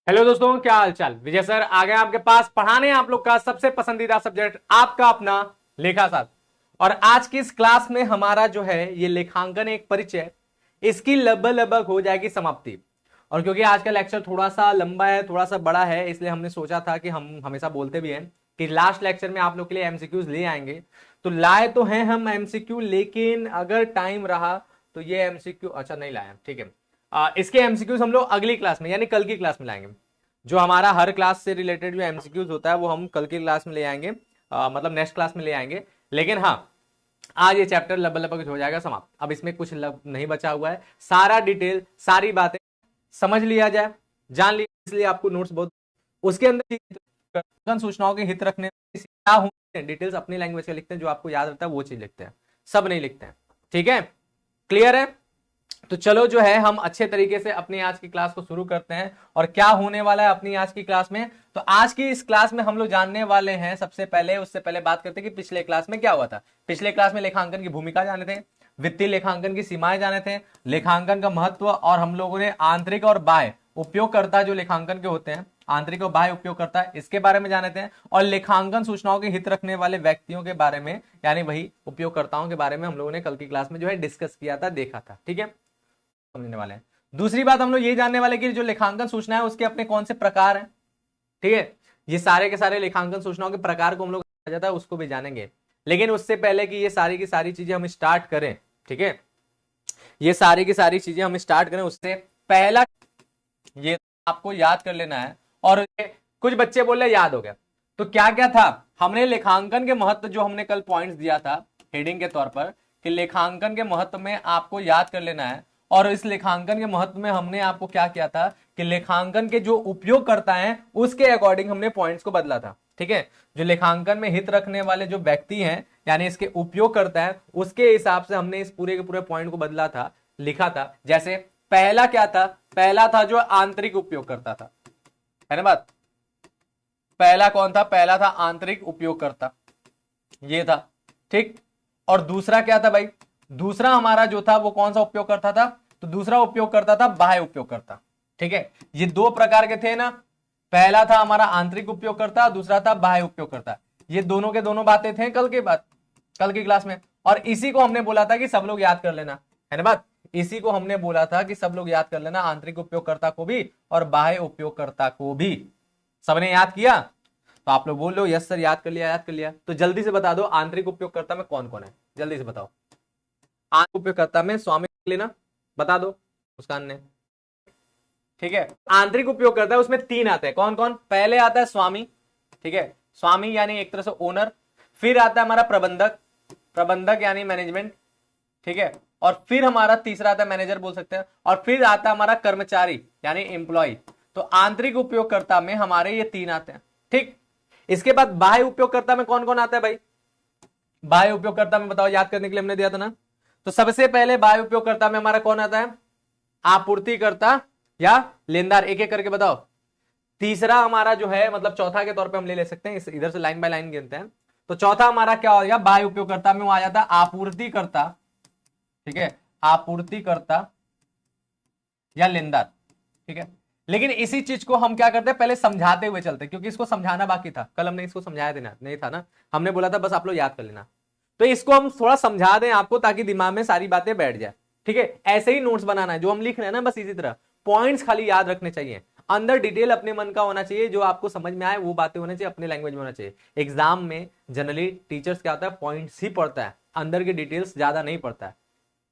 Hello दोस्तों, क्या हाल चाल। विजय सर आ गए आपके पास पढ़ाने आप लोग का सबसे पसंदीदा सब्जेक्ट, आपका अपना लेखा शास्त्र। और आज की इस क्लास में हमारा जो है ये लेखांकन एक परिचय, इसकी लगभग लगभग हो जाएगी समाप्ति। और क्योंकि आज का लेक्चर थोड़ा सा लंबा है, थोड़ा सा बड़ा है, इसलिए हमने सोचा था कि हम हमेशा बोलते भी हैं कि लास्ट लेक्चर में आप लोग के लिए एमसीक्यूज ले आएंगे। तो लाए तो हैं हम एमसीक्यू, लेकिन अगर टाइम रहा तो ये एमसीक्यू अच्छा नहीं लाए, ठीक है। इसके एमसीक्यूज हम लोग अगली क्लास में यानी कल की क्लास में लाएंगे। जो हमारा हर क्लास से रिलेटेड जो एमसीक्यूज होता है वो हम कल की क्लास में ले आएंगे, मतलब नेक्स्ट क्लास में ले आएंगे। लेकिन हाँ, आज ये चैप्टर लगभग लगभग हो जाएगा समाप्त। अब इसमें कुछ नहीं बचा हुआ है, सारा डिटेल सारी बातें समझ लिया जाए, जान लिया, इसलिए आपको नोट्स बहुत उसके अंदर सूचनाओं के हित रखने क्या होंगे डिटेल्स अपनी लैंग्वेज में लिखते हैं, जो आपको याद रहता है वो चीज लिखते हैं, सब नहीं लिखते हैं। ठीक है, क्लियर है। तो चलो जो है हम अच्छे तरीके से अपनी आज की क्लास को शुरू करते हैं। और क्या होने वाला है अपनी आज की क्लास में, तो आज की इस क्लास में हम लोग जानने वाले हैं सबसे पहले, उससे पहले बात करते हैं कि पिछले क्लास में क्या हुआ था। पिछले क्लास में लेखांकन की भूमिका जाने थे, वित्तीय लेखांकन की सीमाएं जाने थे, लेखांकन का महत्व, और हम लोगों ने आंतरिक और बाह्य उपयोगकर्ता जो लेखांकन के होते हैं, आंतरिक और बाह्य उपयोगकर्ता, इसके बारे में जाने थे। और लेखांकन सूचनाओं के हित रखने वाले व्यक्तियों के बारे में यानी वही उपयोगकर्ताओं के बारे में हम लोगों ने कल की क्लास में जो है डिस्कस किया था, देखा था। ठीक है, समझने वाले हैं। दूसरी बात हम लोग ये जानने वाले कि जो लेखांकन सूचना है उसके अपने कौन से प्रकार हैं। ठीक है, ये सारे के सारे लेखांकन सूचनाओं के प्रकार को हम लोग जाता है उसको भी जानेंगे। लेकिन उससे पहले कि ये सारी की सारी चीजें हम स्टार्ट करें, ठीक है, ये सारी की सारी चीजें हम स्टार्ट करें उससे पहला ये आपको याद कर लेना है। और कुछ बच्चे बोल रहे याद हो गया, तो क्या क्या था हमने लेखांकन के महत्व जो हमने कल पॉइंट्स दिया था हेडिंग के तौर पर कि लेखांकन के महत्व में आपको याद कर लेना है। और इस लेखांकन के महत्व में हमने आपको क्या किया था कि लेखांकन के जो उपयोग करता है उसके अकॉर्डिंग हमने पॉइंट्स को बदला था। ठीक है, जो लेखांकन में हित रखने वाले जो व्यक्ति हैं यानी इसके उपयोग करता है उसके हिसाब से हमने इस पूरे के पूरे पॉइंट को बदला था, लिखा था। जैसे पहला क्या था, पहला था जो आंतरिक उपयोग करता था, है ना बात। पहला कौन था, पहला था आंतरिक उपयोगकर्ता, ये था। ठीक, और दूसरा क्या था भाई, दूसरा हमारा जो था वो कौन सा उपयोग करता था, तो दूसरा उपयोग करता था बाह्य उपयोग करता। ठीक है, ये दो प्रकार के थे ना, पहला था हमारा आंतरिक उपयोग करता, दूसरा था बाह्य उपयोग करता। ये दोनों के दोनों बातें थे कल के बाद, कल की क्लास में। और इसी को हमने बोला था कि सब लोग याद कर लेना, है ना बात। इसी को हमने बोला था कि सब लोग याद कर लेना, आंतरिक उपयोगकर्ता को भी और बाह्य उपयोगकर्ता को भी। सबने याद किया, तो आप लोग बोल लो यस सर याद कर लिया, याद कर लिया। तो जल्दी से बता दो आंतरिक उपयोगकर्ता में कौन कौन है, जल्दी से बताओ। आंतरिक उपयोगकर्ता में स्वामी लेना, बता दो मुस्कान ने। ठीक है, आंतरिक उपयोगकर्ता है उसमें तीन आते हैं, कौन कौन, पहले आता है स्वामी। ठीक है, स्वामी यानी एक तरह से ओनर। फिर आता है हमारा प्रबंधक, प्रबंधक यानी मैनेजमेंट। ठीक है, और फिर हमारा तीसरा आता है मैनेजर बोल सकते हैं, और फिर आता है हमारा कर्मचारी यानी एम्प्लॉय। तो आंतरिक उपयोगकर्ता में हमारे ये तीन आते हैं। ठीक, इसके बाद बाह्य उपयोगकर्ता में कौन कौन आता है भाई, बाह्य उपयोगकर्ता में बताओ, याद करने के लिए हमने दिया था ना। तो सबसे पहले बाह्य उपयोगकर्ता में हमारा कौन आता है, आपूर्तिकर्ता या लेनदार, एक एक करके बताओ। तीसरा हमारा जो है मतलब चौथा के तौर पे हम ले सकते हैं, इधर से लाइन बाय लाइन गिनते हैं। तो चौथा हमारा क्या हो गया, बाह्य उपयोगकर्ता में वो आ जाता है आपूर्तिकर्ता। ठीक है, आपूर्तिकर्ता या लेनदार। ठीक है, लेकिन इसी चीज को हम क्या करते हैं पहले समझाते हुए चलते, क्योंकि इसको समझाना बाकी था, कल हमने इसको समझाया देना नहीं था ना, हमने बोला था बस आप लोग याद कर लेना। तो इसको हम थोड़ा समझा दें आपको ताकि दिमाग में सारी बातें बैठ जाए। ठीक है, ऐसे ही नोट्स बनाना है जो हम लिख रहे हैं ना, बस इसी तरह पॉइंट्स खाली याद रखने चाहिए, अंदर डिटेल अपने मन का होना चाहिए, जो आपको समझ में आए वो बातें होनी चाहिए, अपने लैंग्वेज में होना चाहिए। एग्जाम में जनरली टीचर्स क्या होता है, पॉइंट्स ही पढ़ता है, अंदर के डिटेल्स ज्यादा नहीं पढ़ता है।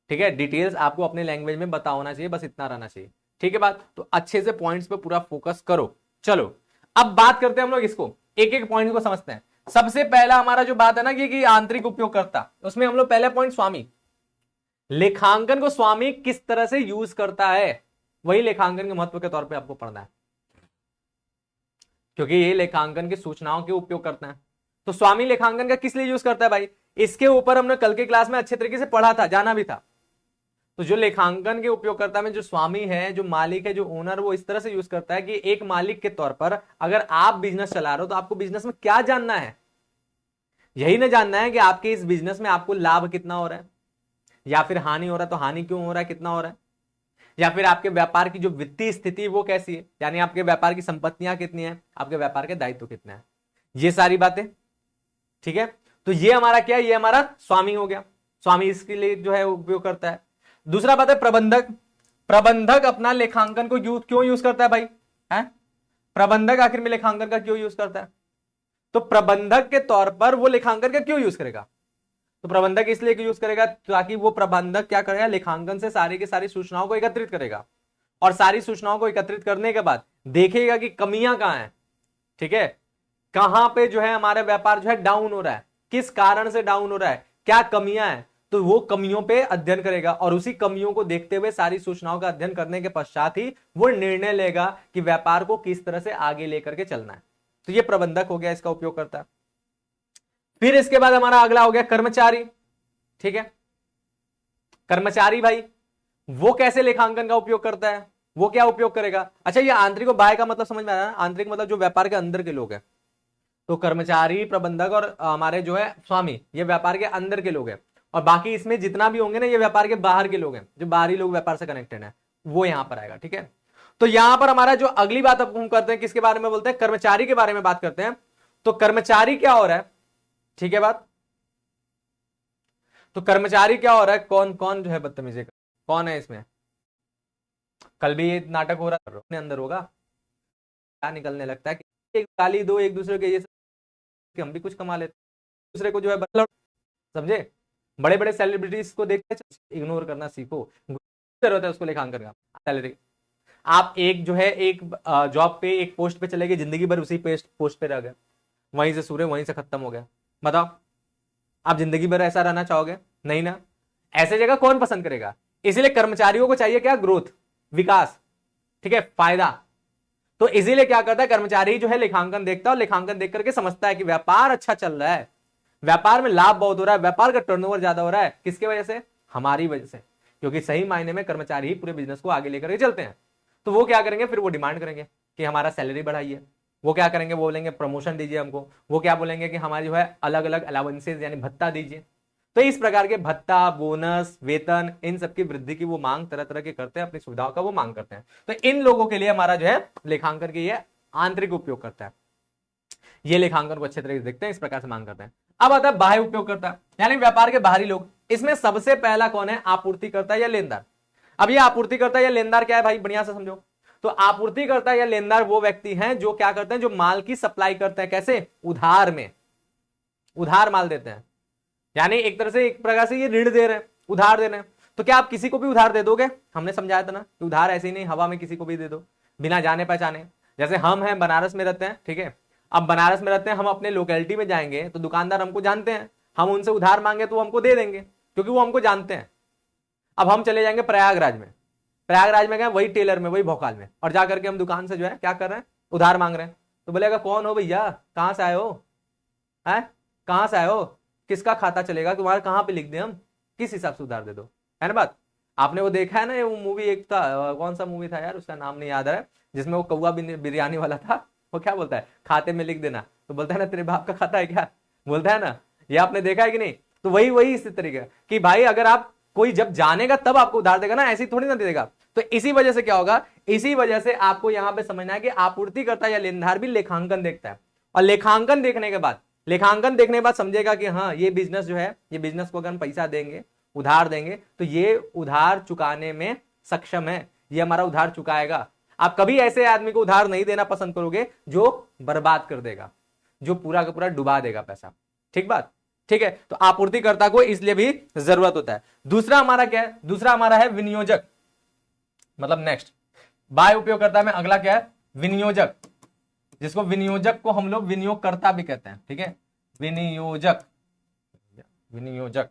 ठीक है, डिटेल्स आपको अपने लैंग्वेज में बता होना चाहिए, बस इतना रहना चाहिए। ठीक है बात, तो अच्छे से पॉइंट्स पे पूरा फोकस करो। चलो अब बात करते हैं हम लोग इसको, एक एक पॉइंट को समझते हैं। सबसे पहला हमारा जो बात है ना कि आंतरिक उपयोगकर्ता, उसमें हम लोग पहले पॉइंट स्वामी, लेखांकन को स्वामी किस तरह से यूज करता है, वही लेखांकन के महत्व के तौर पे आपको पढ़ना है, क्योंकि ये लेखांकन की सूचनाओं के उपयोग करता है। तो स्वामी लेखांकन का किस लिए यूज करता है भाई, इसके ऊपर हमने कल के क्लास में अच्छे तरीके से पढ़ा था, जाना भी था। तो जो लेखांकन के उपयोगकर्ता में जो स्वामी है, जो मालिक है, जो ओनर, वो इस तरह से यूज करता है कि एक मालिक के तौर पर अगर आप बिजनेस चला रहे हो तो आपको बिजनेस में क्या जानना है, यही ना जानना है कि आपके इस बिजनेस में आपको लाभ कितना हो रहा है या फिर हानि हो रहा है, तो हानि क्यों हो रहा है, कितना हो रहा है। या फिर आपके व्यापार की जो वित्तीय स्थिति वो कैसी है, यानी आपके व्यापार की संपत्तियां कितनी है, आपके व्यापार के दायित्व कितने हैं, ये सारी बातें। ठीक है, तो ये हमारा क्या है, ये हमारा स्वामी हो गया, स्वामी इसके लिए जो है उपयोग करता है। दूसरा बात है प्रबंधक। प्रबंधक अपना लेखांकन को क्यों यूज करता है भाई, है प्रबंधक आखिर में लेखांकन का क्यों यूज करता है, तो प्रबंधक के तौर पर वो लेखांकन का क्यों यूज करेगा, तो प्रबंधक इसलिए यूज करेगा ताकि वो प्रबंधक क्या करेगा, लेखांकन से सारी की सारी सूचनाओं को एकत्रित करेगा, और सारी सूचनाओं को एकत्रित करने के बाद देखेगा कि कमियां कहां हैं। ठीक है, कहां पे जो है हमारा व्यापार जो है डाउन हो रहा है, किस कारण से डाउन हो रहा है, क्या कमियां हैं, तो वो कमियों पे अध्ययन करेगा, और उसी कमियों को देखते हुए सारी सूचनाओं का अध्ययन करने के पश्चात ही वो निर्णय लेगा कि व्यापार को किस तरह से आगे लेकर के चलना है। तो ये प्रबंधक हो गया, इसका उपयोग करता है। फिर इसके बाद हमारा अगला हो गया कर्मचारी। ठीक है, कर्मचारी भाई वो कैसे लेखांकन का उपयोग करता है, वो क्या उपयोग करेगा, अच्छा ये आंतरिक और बाह्य का मतलब समझ में आ रहा है, आंतरिक मतलब जो व्यापार के अंदर के लोग हैं, तो कर्मचारी, प्रबंधक और हमारे जो है स्वामी, ये व्यापार के अंदर के लोग हैं, और बाकी इसमें जितना भी होंगे ना ये व्यापार के बाहर के लोग हैं, जो बाहरी लोग व्यापार से कनेक्टेड है, वो यहां पर आएगा। ठीक है, तो यहां पर हमारा जो अगली बात अब हम करते हैं किसके बारे में बोलते हैं, कर्मचारी के बारे में बात करते हैं। तो कर्मचारी क्या हो रहा है, ठीक है बात, तो कर्मचारी क्या हो रहा है, कौन कौन जो है बदतमीजी का, कौन है इसमें, कल भी ये नाटक हो रहा है अंदर होगा, क्या निकलने लगता है कि एक गाली दो एक दूसरे के, ये कि हम भी कुछ कमा लेते दूसरे को जो है बदला, समझे, बड़े बड़े सेलिब्रिटीज को देखते इग्नोर करना सीखो, जरूरत है उसको लेखांकन का सैलरी। आप एक जो है एक जॉब पे एक पोस्ट पे चले गए, जिंदगी भर उसी पोस्ट पे रह गए, वहीं से सूर्य वहीं से खत्म हो गया, बताओ आप जिंदगी भर ऐसा रहना चाहोगे, नहीं ना, ऐसे जगह कौन पसंद करेगा। इसीलिए कर्मचारियों को चाहिए क्या, ग्रोथ, विकास, ठीक है, फायदा। तो इसीलिए क्या करता है कर्मचारी जो है लेखांकन देखता है, और लेखांकन देख करके समझता है कि व्यापार अच्छा चल रहा है, व्यापार में लाभ बहुत हो रहा है, व्यापार का टर्नओवर ज्यादा हो रहा है, किसके वजह से, हमारी वजह से, क्योंकि सही मायने में कर्मचारी ही पूरे बिजनेस को आगे लेकर के चलते हैं। तो वो क्या करेंगे, फिर वो डिमांड करेंगे कि हमारा सैलरी बढ़ाइए, वो क्या करेंगे, वो बोलेंगे प्रमोशन दीजिए हमको, वो क्या बोलेंगे कि हमारी जो है अलग अलग अलाउंसेज यानी भत्ता दीजिए। तो इस प्रकार के भत्ता, बोनस, वेतन, इन सबकी वृद्धि की वो मांग तरह तरह के करते हैं, अपनी सुविधाओं का वो मांग करते हैं। तो इन लोगों के लिए हमारा जो है लेखांकन की ये आंतरिक उपयोग करता है, ये लेखांकन को अच्छे तरीके से देखते हैं, इस प्रकार से मांग करते हैं। अब आता है बाह्य उपयोग करता है, यानी व्यापार के बाहरी लोग। इसमें सबसे पहला कौन है, आपूर्तिकर्ता या लेनदार। अब ये आपूर्तिकर्ता या लेनदार क्या है भाई, बढ़िया से समझो। तो आपूर्तिकर्ता या लेनदार वो व्यक्ति हैं जो क्या करते हैं, जो माल की सप्लाई करते हैं, कैसे, उधार में, उधार माल देते हैं, यानी एक तरह से एक प्रकार से ये ऋण दे रहे हैं, उधार दे रहे हैं। तो क्या आप किसी को भी उधार दे दोगे, हमने समझाया था ना कि उधार ऐसे ही नहीं हवा में किसी को भी दे दो बिना जाने पहचाने। जैसे हम हैं बनारस में रहते हैं, ठीक है, अब बनारस में रहते हैं, हम अपने लोकेलिटी में जाएंगे तो दुकानदार हमको जानते हैं, हम उनसे उधार मांगे तो वो हमको दे देंगे क्योंकि वो हमको जानते हैं। अब हम चले जाएंगे प्रयागराज में, प्रयागराज में गए वही टेलर में, वही भोकाल में, और जाकर के हम दुकान से जो है क्या कर रहे हैं, उधार मांग रहे हैं। तो बोलेगा कौन हो भैया, कहां से आए हो, है कहां से आए हो, किसका खाता चलेगा तुम्हारा, कहां पे लिख दे, हम किस हिसाब से उधार दे दो, है ना बात। आपने वो देखा है ना, वो मूवी एक था, कौन सा मूवी था यार, उसका नाम नहीं याद आ रहा है, जिसमें वो कौवा बिरयानी वाला था, वो क्या बोलता है, खाते में लिख देना, तो बोलता है ना तेरे बाप का खाता है क्या, बोलता है ना, ये आपने देखा है कि नहीं। तो वही वही इसी तरीके कि भाई अगर आप कोई जब जानेगा तब आपको उधार देगा ना, ऐसी थोड़ी ना दे देगा। तो इसी वजह से क्या होगा, इसी वजह से आपको यहां पे समझना है कि आपूर्तिकर्ता या लेनदार भी लेखांकन देखता है, और लेखांकन देखने के बाद, लेखांकन देखने के बाद समझेगा कि हाँ ये बिजनेस जो है, ये बिजनेस को अगर हम पैसा देंगे, उधार देंगे, तो ये उधार चुकाने में सक्षम है, ये हमारा उधार चुकाएगा। आप कभी ऐसे आदमी को उधार नहीं देना पसंद करोगे जो बर्बाद कर देगा, जो पूरा का पूरा डुबा देगा पैसा, ठीक बात, ठीक है। तो आपूर्तिकर्ता को इसलिए भी जरूरत होता है। दूसरा हमारा क्या है, दूसरा हमारा है विनियोजक, मतलब नेक्स्ट बाय उपयोगकर्ता में अगला क्या है, विनियोजक, जिसको विनियोजक को हम लोग विनियोगकर्ता भी कहते हैं, ठीक है, विनियोजक, विनियोजक,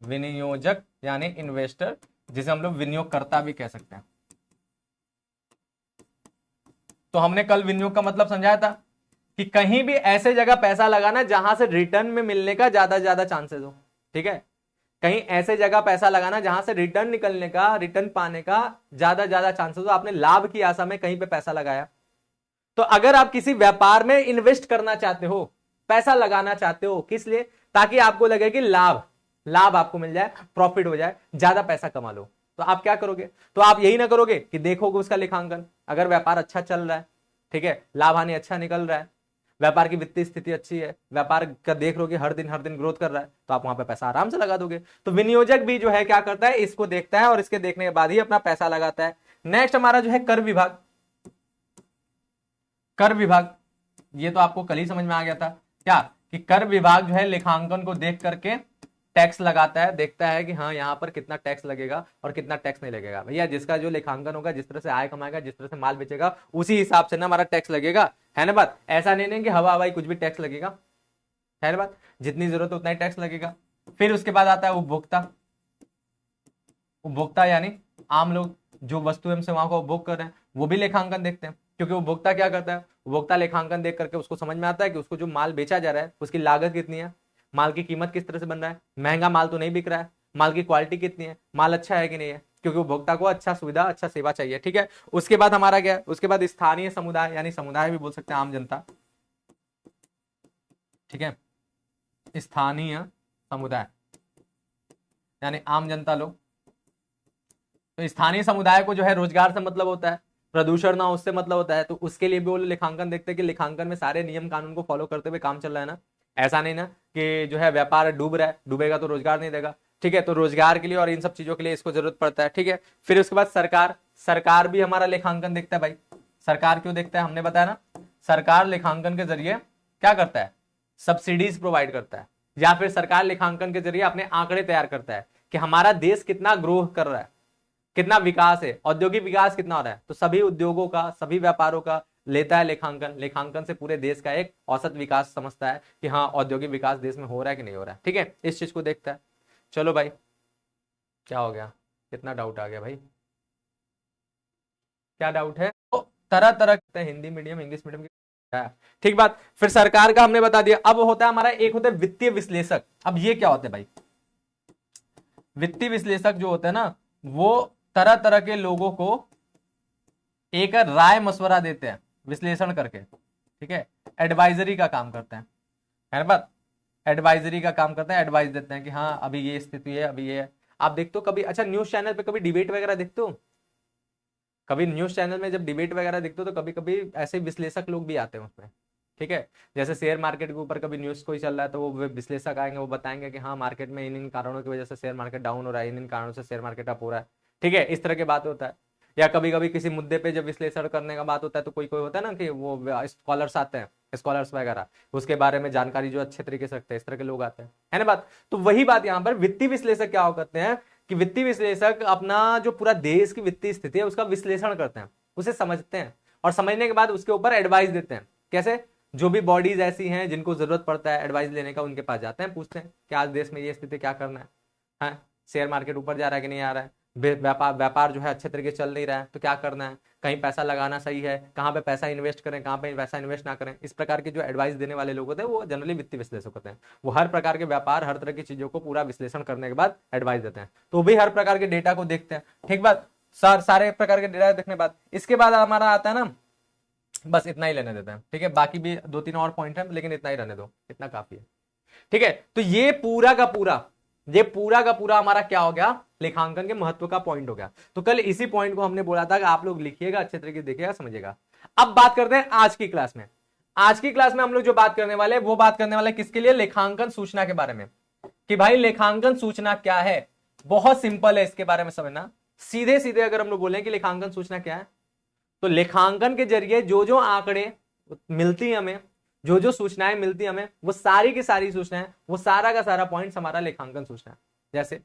विनियोजक यानी इन्वेस्टर, जिसे हम लोग विनियोगकर्ता भी कह सकते हैं। तो हमने कल विनियोग का मतलब समझाया था कि कहीं भी ऐसे जगह पैसा लगाना जहां से रिटर्न में मिलने का ज्यादा चांसेस हो, ठीक है, कहीं ऐसे जगह पैसा लगाना जहां से रिटर्न निकलने का, रिटर्न पाने का ज्यादा चांसेस हो। आपने लाभ की आशा में कहीं पे पैसा लगाया, तो अगर आप किसी व्यापार में इन्वेस्ट करना चाहते हो, पैसा लगाना चाहते हो, किस लिए, ताकि आपको लगे कि लाभ आपको मिल जाए, प्रॉफिट हो जाए, ज्यादा पैसा कमा लो, तो आप क्या करोगे? तो आप यही ना करोगे कि देखोगे उसका लेखांकन, अगर व्यापार अच्छा चल रहा है, ठीक है, लाभ हानि अच्छा निकल रहा है, व्यापार की वित्तीय स्थिति अच्छी है, व्यापार का देख रहे हो कि हर दिन ग्रोथ कर रहा है, तो आप वहां पे पैसा आराम से लगा दोगे। तो विनियोजक भी जो है क्या करता है, इसको देखता है और इसके देखने के बाद ही अपना पैसा लगाता है। नेक्स्ट हमारा जो है कर विभाग। कर विभाग, ये तो आपको कल ही समझ में आ गया था क्या, कि कर विभाग जो है लेखांकन को देख करके टैक्स लगाता है, देखता है कि हाँ यहाँ पर कितना टैक्स लगेगा और कितना टैक्स नहीं लगेगा। भैया जिसका जो लेखांकन होगा, जिस तरह से आय कमाएगा, जिस तरह से माल बेचेगा, उसी हिसाब से ना हमारा टैक्स लगेगा, है ना बात। ऐसा नहीं कि हवा हवाई कुछ भी टैक्स लगेगा, है ना बात, जितनी जरूरत है उतना ही टैक्स लगेगा। फिर उसके बाद आता है उपभोक्ता। उपभोक्ता यानी आम लोग जो वस्तु एवं सेवाओं का उपभोग कर रहे हैं, वो भी लेखांकन देखते हैं, क्योंकि उपभोक्ता क्या करता है, उपभोक्ता लेखांकन देख करके उसको समझ में आता है कि उसको जो माल बेचा जा रहा है उसकी लागत कितनी है, माल की कीमत किस तरह से बन रहा है, महंगा माल तो नहीं बिक रहा है, माल की क्वालिटी कितनी है, माल अच्छा है कि नहीं है, क्योंकि उपभोक्ता को अच्छा सुविधा, अच्छा सेवा चाहिए, ठीक है। उसके बाद हमारा क्या है, उसके बाद स्थानीय समुदाय, यानी समुदाय भी बोल सकते हैं, आम जनता, ठीक है, स्थानीय समुदाय यानी आम जनता लोग। तो स्थानीय समुदाय को जो है रोजगार से मतलब होता है, प्रदूषण ना हो उससे मतलब होता है, तो उसके लिए भी वो लेखांकन देखते हैं कि लेखांकन में सारे नियम कानून को फॉलो करते हुए काम चल रहा है ना। ऐसा नहीं ना कि जो है व्यापार डूब रहा है, डूबेगा तो रोजगार नहीं देगा, ठीक है। तो रोजगार के लिए और इन सब चीजों के लिए इसको जरूरत पड़ता है, ठीक है। फिर उसके बाद सरकार, सरकार भी हमारा लेखांकन देखता है भाई। सरकार क्यों देखता है, हमने बताया ना, सरकार लेखांकन के जरिए क्या करता है, सब्सिडीज प्रोवाइड करता है, या फिर सरकार लेखांकन के जरिए अपने आंकड़े तैयार करता है कि हमारा देश कितना ग्रोह कर रहा है, कितना विकास है, औद्योगिक विकास कितना हो रहा है, तो सभी उद्योगों का, सभी व्यापारों का लेता है लेखांकन। लेखांकन से पूरे देश का एक औसत विकास समझता है कि हाँ औद्योगिक विकास देश में हो रहा है कि नहीं हो रहा है, ठीक है, इस चीज को देखता है। चलो भाई, क्या हो गया, कितना डाउट आ गया भाई, क्या डाउट है? तो तरह तरह के हिंदी मीडियम, इंग्लिश मीडियम की, ठीक बात। फिर सरकार का हमने बता दिया। अब होता है हमारा, एक होता है वित्तीय विश्लेषक। अब ये क्या होता है भाई, वित्तीय विश्लेषक जो होता है ना, वो तरह तरह के लोगों को एक राय मशवरा देते हैं विश्लेषण करके, ठीक है, एडवाइजरी का काम करते हैं, है ना बात, एडवाइजरी का काम करते हैं, एडवाइस देते हैं कि हाँ अभी ये स्थिति है, अभी ये है। आप देखते हो कभी, अच्छा न्यूज चैनल पे कभी डिबेट वगैरह देखते हो, कभी न्यूज चैनल में जब डिबेट वगैरह देखते हो तो कभी कभी ऐसे विश्लेषक लोग भी आते हैं उसमें, ठीक है। जैसे शेयर मार्केट के ऊपर कभी न्यूज कोई चल रहा है तो वो विश्लेषक आएंगे, वो बताएंगे कि हाँ मार्केट में इन इन कारणों की वजह से शेयर मार्केट डाउन हो रहा है, इन इन कारणों से शेयर मार्केट अप हो रहा है, ठीक है, इस तरह की बात होता है। या कभी कभी किसी मुद्दे पे जब विश्लेषण करने का बात होता है तो कोई कोई होता है ना कि वो स्कॉलर्स आते हैं, स्कॉलर्स वगैरह, उसके बारे में जानकारी जो अच्छे तरीके से रखते हैं, इस तरह के लोग आते हैं, है ना बात। तो वही बात यहाँ पर वित्तीय विश्लेषक क्या हो करते हैं, कि वित्तीय विश्लेषक अपना जो पूरा देश की वित्तीय स्थिति है उसका विश्लेषण करते हैं, उसे समझते हैं, और समझने के बाद उसके ऊपर एडवाइस देते हैं। कैसे, जो भी बॉडीज ऐसी हैं जिनको जरूरत पड़ता है एडवाइस लेने का, उनके पास जाते हैं, पूछते हैं कि आज देश में ये स्थिति, क्या करना है, हाँ शेयर मार्केट ऊपर जा रहा है कि नहीं आ रहा है, व्यापार व्यापार जो है अच्छे तरीके से चल नहीं रहा है, तो क्या करना है, कहीं पैसा लगाना सही है, कहाँ पे पैसा इन्वेस्ट करें, कहाँ पे पैसा इन्वेस्ट ना करें। इस प्रकार के जो एडवाइस देने वाले लोग होते हैं वो जनरली वित्तीय विश्लेषक होते हैं। वो हर प्रकार के व्यापार, हर तरह की चीजों को पूरा विश्लेषण करने के बाद एडवाइस देते हैं, तो भी हर प्रकार के डेटा को देखते हैं, ठीक बात। सारे प्रकार के डेटा देखने के बाद, इसके बाद हमारा आता है ना, बस इतना ही लेने देते हैं, ठीक है, बाकी भी दो तीन और पॉइंट है लेकिन इतना ही रहने दो, इतना काफी है, ठीक है। तो ये पूरा का पूरा हमारा क्या हो गया, लेखांकन के महत्व का पॉइंट हो गया। तो कल इसी पॉइंट को हमने बोला था कि आप लोग लिखिएगा, अच्छे तरीके से देखिएगा, समझिएगा। अब बात करते हैं आज की क्लास में। आज की क्लास में हम लोग जो बात करने वाले हैं वो बात करने वाले किसके लिए, लेखांकन सूचना के बारे में, कि भाई लेखांकन सूचना क्या है। बहुत सिंपल है इसके बारे में समझना। सीधे सीधे अगर हम लोग बोले कि लेखांकन सूचना क्या है, तो लेखांकन के जरिए जो जो आंकड़े मिलती है हमें, जो जो सूचनाएं मिलती है हमें, वो सारी की सारी सूचनाएं, वो सारा का सारा पॉइंट हमारा लेखांकन सूचना है। जैसे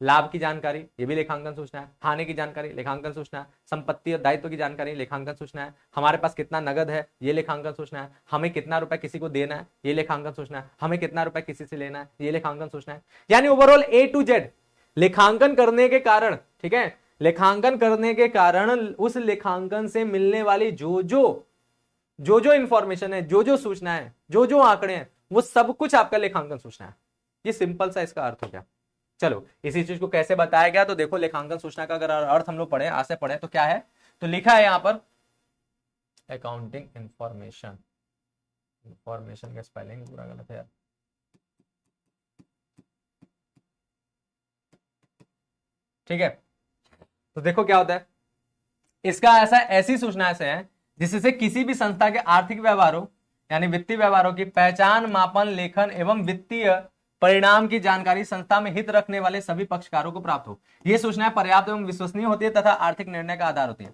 लाभ की जानकारी, ये भी लेखांकन सूचना है, हानि की जानकारी लेखांकन सूचना है, संपत्ति और दायित्व की जानकारी लेखांकन सूचना है, हमारे पास कितना नगद है ये लेखांकन सूचना है, हमें कितना रुपए किसी को देना है ये लेखांकन सूचना है, हमें कितना रुपए किसी से लेना है ये लेखांकन सूचना है। यानी ओवरऑल A to Z लेखांकन करने के कारण, ठीक है, लेखांकन करने के कारण उस लेखांकन से मिलने वाली जो जो इंफॉर्मेशन है, जो जो सूचना है, जो जो आंकड़े हैं, वो सब कुछ आपका लेखांकन सूचना है। ये सिंपल सा इसका अर्थ हो गया। चलो इसी चीज को कैसे बताया गया, तो देखो लेखांकन सूचना का अगर अर्थ हम लोग पढ़े, आज से पढ़े, तो क्या है, तो लिखा है यहां पर अकाउंटिंग इंफॉर्मेशन। इंफॉर्मेशन का स्पेलिंग पूरा गलत है यार, ठीक है। तो देखो क्या होता है, इसका ऐसा ऐसी सूचना से है जिससे किसी भी संस्था के आर्थिक व्यवहारों यानी वित्तीय व्यवहारों की पहचान, मापन, लेखन एवं वित्तीय परिणाम की जानकारी संस्था में हित रखने वाले सभी पक्षकारों को प्राप्त हो। ये सूचनाएं पर्याप्त एवं विश्वसनीय होती है तथा आर्थिक निर्णय का आधार होती है।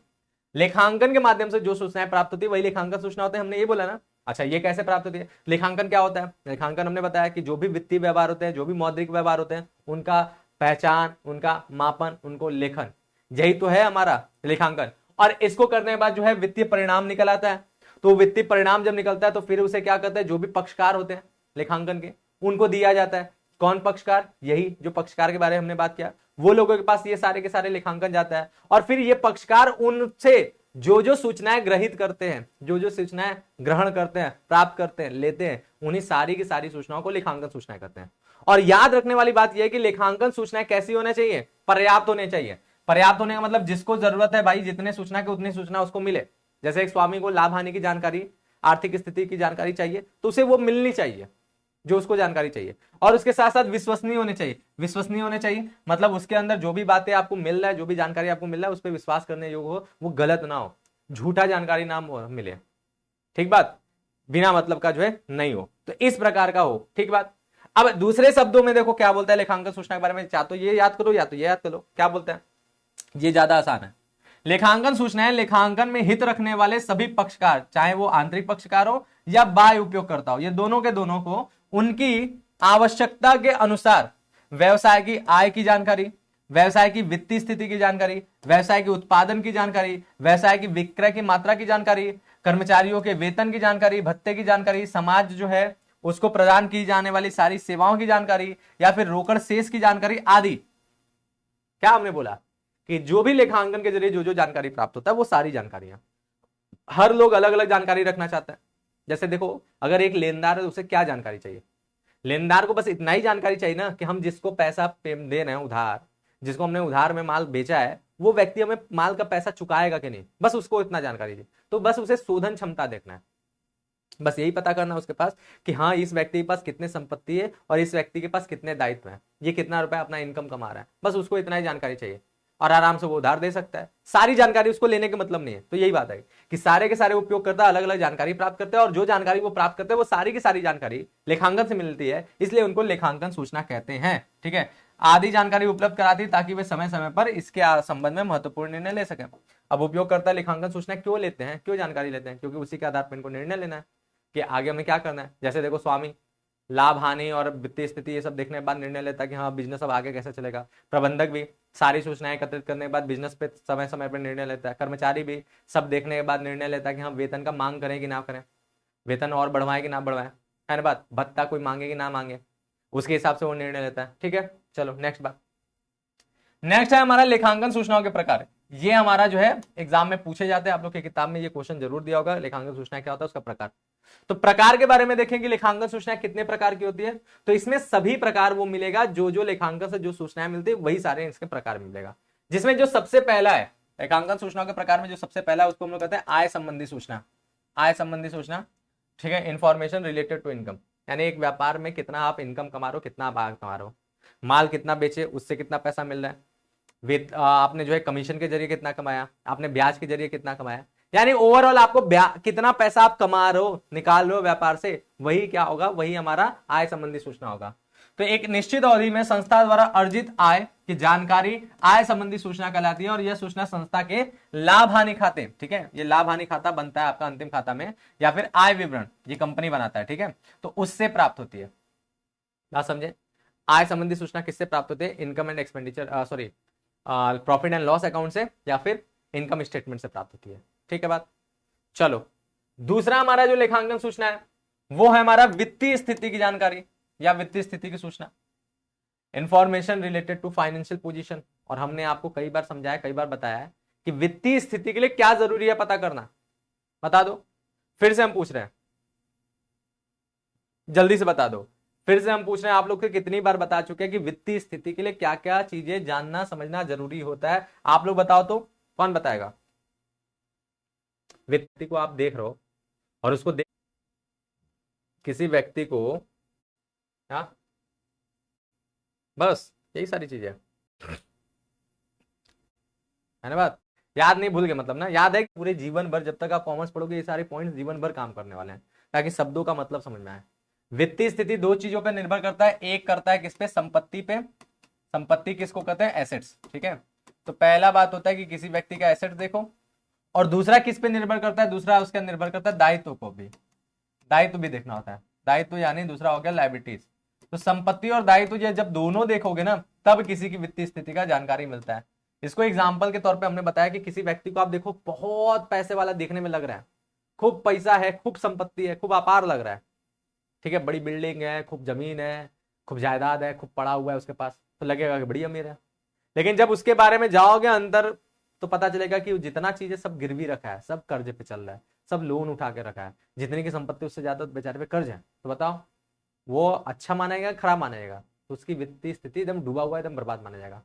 लेखांकन के माध्यम से जो सूचनाएं प्राप्त होती है वही लेखांकन सूचना होते हैं, हमने ये बोला ना। अच्छा, ये कैसे प्राप्त होती है? लेखांकन क्या होता है? लेखांकन हमने बताया कि जो भी वित्तीय व्यवहार होते हैं, जो भी मौद्रिक व्यवहार होते हैं, उनका पहचान, उनका मापन, उनको लेखन, यही तो है हमारा लेखांकन। और इसको करने के बाद जो है वित्तीय परिणाम निकल आता है। तो वित्तीय परिणाम जब निकलता है तो फिर उसे क्या करते हैं, जो भी पक्षकार होते हैं लेखांकन के, उनको दिया जाता है। कौन पक्षकार? यही जो पक्षकार के बारे में हमने बात किया, वो लोगों के पास ये सारे के सारे लेखांकन जाता है। और फिर ये पक्षकार उनसे जो जो सूचनाएं ग्रहित करते हैं, जो जो सूचनाएं ग्रहण करते हैं, प्राप्त करते हैं, लेते हैं, उन्हीं सारी की सारी सूचनाओं को लेखांकन सूचनाएं कहते हैं। और याद रखने वाली बात यह है कि लेखांकन सूचनाएं कैसी होनी चाहिए? पर्याप्त होने चाहिए। पर्याप्त होने का मतलब जिसको जरूरत है भाई, जितने सूचना की उतनी सूचना उसको मिले। जैसे एक स्वामी को लाभ हानि की जानकारी, आर्थिक स्थिति की जानकारी चाहिए तो उसे वो मिलनी चाहिए जो उसको जानकारी चाहिए। और उसके साथ साथ विश्वसनीय होने चाहिए। विश्वसनीय होने चाहिए मतलब उसके अंदर जो भी बातें आपको मिल रहा है, जो भी जानकारी आपको मिल रहा है, उस पर विश्वास करने योग्य हो, वो गलत ना हो, झूठा जानकारी ना मिले। ठीक बात? बिना मतलब का जो है नहीं हो, तो इस प्रकार का हो। ठीक बात? अब दूसरे शब्दों में देखो क्या बोलता है लेखांकन सूचना के बारे में, चाहे तो ये याद करो या तो ये याद करो। क्या बोलता है? ये ज्यादा आसान है। लेखांकन सूचनाएं लेखांकन में हित रखने वाले सभी पक्षकार, चाहे वो आंतरिक पक्षकार हो या बाह्य उपयोगकर्ता हो, ये दोनों के दोनों को उनकी आवश्यकता के अनुसार व्यवसाय की आय की जानकारी, व्यवसाय की वित्तीय स्थिति की जानकारी, व्यवसाय के उत्पादन की जानकारी, व्यवसाय की विक्रय की मात्रा की जानकारी, कर्मचारियों के वेतन की जानकारी, भत्ते की जानकारी, समाज जो है उसको प्रदान की जाने वाली सारी सेवाओं की जानकारी, या फिर रोकड़ शेष की जानकारी आदि। क्या हमने बोला कि जो भी लेखांकन के जरिए जो जो जानकारी प्राप्त होता है वो सारी जानकारियां, हर लोग अलग अलग जानकारी रखना चाहता है। जैसे देखो, अगर एक लेनदार है तो उसे क्या जानकारी चाहिए? लेनदार को बस इतना ही जानकारी चाहिए ना कि हम जिसको पैसा दे रहे हैं उधार, जिसको हमने उधार में माल बेचा है, वो व्यक्ति हमें माल का पैसा चुकाएगा कि नहीं, बस उसको इतना जानकारी चाहिए। तो बस उसे शोधन क्षमता देखना है, बस यही पता करना उसके पास कि हाँ इस व्यक्ति के पास कितने संपत्ति है और इस व्यक्ति के पास कितने दायित्व है, ये कितना रुपया अपना इनकम कमा रहा है, बस उसको इतना ही जानकारी चाहिए और आराम से वो उधार दे सकता है। सारी जानकारी उसको लेने का मतलब नहीं है। तो यही बात है कि सारे के सारे उपयोगकर्ता अलग अलग जानकारी प्राप्त करते हैं और जो जानकारी वो प्राप्त करते हैं वो सारी की सारी जानकारी लेखांकन से मिलती है, इसलिए उनको लेखांकन सूचना कहते हैं। ठीक है, आदि जानकारी उपलब्ध कराती है ताकि वे समय समय पर इसके संबंध में महत्वपूर्ण निर्णय ले सकें। अब उपयोगकर्ता लेखांकन सूचना क्यों लेते हैं, क्यों जानकारी लेते हैं? क्योंकि उसी के आधार पर इनको निर्णय लेना है कि आगे हमें क्या करना है। जैसे देखो, स्वामी लाभ हानि और वित्तीय स्थिति ये सब देखने के बाद निर्णय लेता है कि हाँ बिजनेस अब आगे कैसे चलेगा। प्रबंधक भी सारी सूचनाएं एकत्रित करने के बाद बिजनेस पे समय समय पर निर्णय लेता है। कर्मचारी भी सब देखने के बाद निर्णय लेता है कि हम वेतन का मांग करें कि ना करें, वेतन और बढ़वाएं कि ना बढ़वाएं, है ना बात, भत्ता कोई मांगे कि ना मांगे, उसके हिसाब से वो निर्णय लेता है। ठीक है, चलो नेक्स्ट बात। नेक्स्ट है हमारा लेखांकन सूचनाओं के प्रकार। ये हमारा जो है एग्जाम में पूछे जाते हैं, आप लोग की किताब में ये क्वेश्चन जरूर दिया होगा, लेखांकन सूचना क्या होता है उसका प्रकार। तो प्रकार के बारे में देखेंगे, लेखांकन सूचना कितने प्रकार की होती है, तो इसमें सभी प्रकार वो मिलेगा, जो जो लेखांकन से जो सूचनाएं मिलती है वही सारे इसके प्रकार मिलेगा। जिसमें जो सबसे पहला है लेखांकन सूचनाओं के प्रकार में, जो सबसे पहला है उसको हम लोग कहते हैं आय संबंधी सूचना। आय संबंधी सूचना, ठीक है, इंफॉर्मेशन रिलेटेड टू इनकम, यानी एक व्यापार में कितना आप इनकम कमा रहे हो, कितना आप आय कमा रहे हो, माल कितना बेचे उससे कितना पैसा मिल रहा है, आपने जो है कमीशन के जरिए कितना कमाया, आपने ब्याज के जरिए कितना कमाया, यानी ओवरऑल आपको कितना पैसा आप कमा रहे हो, निकाल रहे हो व्यापार से, वही क्या होगा, वही हमारा आय संबंधी सूचना होगा। तो एक निश्चित अवधि में संस्था द्वारा अर्जित आय की जानकारी आय संबंधी सूचना कहलाती है और यह सूचना संस्था के लाभ हानि खाते, ठीक है, ये लाभ हानि खाता बनता है आपका अंतिम खाता में, या फिर आय विवरण ये कंपनी बनाता है, ठीक है, तो उससे प्राप्त होती है। बात समझे? आय संबंधी सूचना किससे प्राप्त होती है? Income and expenditure sorry profit and loss account से या फिर इनकम स्टेटमेंट से प्राप्त होती है। ठीक है बात। चलो, दूसरा हमारा जो लेखांकन सूचना है वो है हमारा वित्तीय स्थिति की जानकारी या वित्तीय स्थिति की सूचना, information related to financial position. और हमने आपको कई बार समझाया, कई बार बताया है कि वित्तीय स्थिति के लिए क्या जरूरी है पता करना, बता दो, फिर से हम पूछ रहे हैं, जल्दी से बता दो, फिर से हम पूछ रहे हैं, आप लोग को कितनी बार बता चुके हैं कि वित्तीय स्थिति के लिए क्या क्या चीजें जानना समझना जरूरी होता है। आप लोग बताओ तो, कौन बताएगा? व्यक्ति को आप देख रहे हो और उसको देख, किसी व्यक्ति को, हाँ बस यही सारी चीजें। है ना बात? याद नहीं भूल गए मतलब ना, याद है कि पूरे जीवन भर जब तक आप कॉमर्स पढ़ोगे ये सारे पॉइंट्स जीवन भर काम करने वाले हैं, ताकि शब्दों का मतलब समझ में आए। वित्तीय स्थिति दो चीजों पर निर्भर करता है, एक करता है किस पे, संपत्ति पे। संपत्ति किसको कहते हैं, एसेट्स, ठीक है। तो पहला बात होता है कि किसी व्यक्ति का एसेट्स देखो, और दूसरा किस पे निर्भर करता है, दूसरा उसका निर्भर करता है दायित्व को भी, दायित्व भी देखना होता है। दायित्व यानी दूसरा हो गया लायबिलिटीज। तो संपत्ति और दायित्व जब दोनों देखोगे ना, तब किसी की वित्तीय स्थिति का जानकारी मिलता है। इसको एग्जाम्पल के तौर पे हमने बताया कि किसी व्यक्ति को आप देखो बहुत पैसे वाला देखने में लग रहा है, खूब पैसा है, खूब संपत्ति है, खूब अपार लग रहा है, ठीक है, बड़ी बिल्डिंग है, खूब जमीन है, खूब जायदाद है, खूब पड़ा हुआ है उसके पास, तो लगेगा कि बड़ी अमीर है। लेकिन जब उसके बारे में जाओगे अंदर, तो पता चलेगा कि जितना चीजें सब गिरवी रखा है, सब कर्जे पे चल रहा है, सब लोन उठा के रखा है, जितनी की संपत्ति उससे ज्यादा बेचारे पे कर्ज है। तो बताओ वो अच्छा मानेगा खराब मानेगा? तो उसकी वित्तीय स्थिति एकदम डूबा हुआ, एकदम बर्बाद माना जाएगा,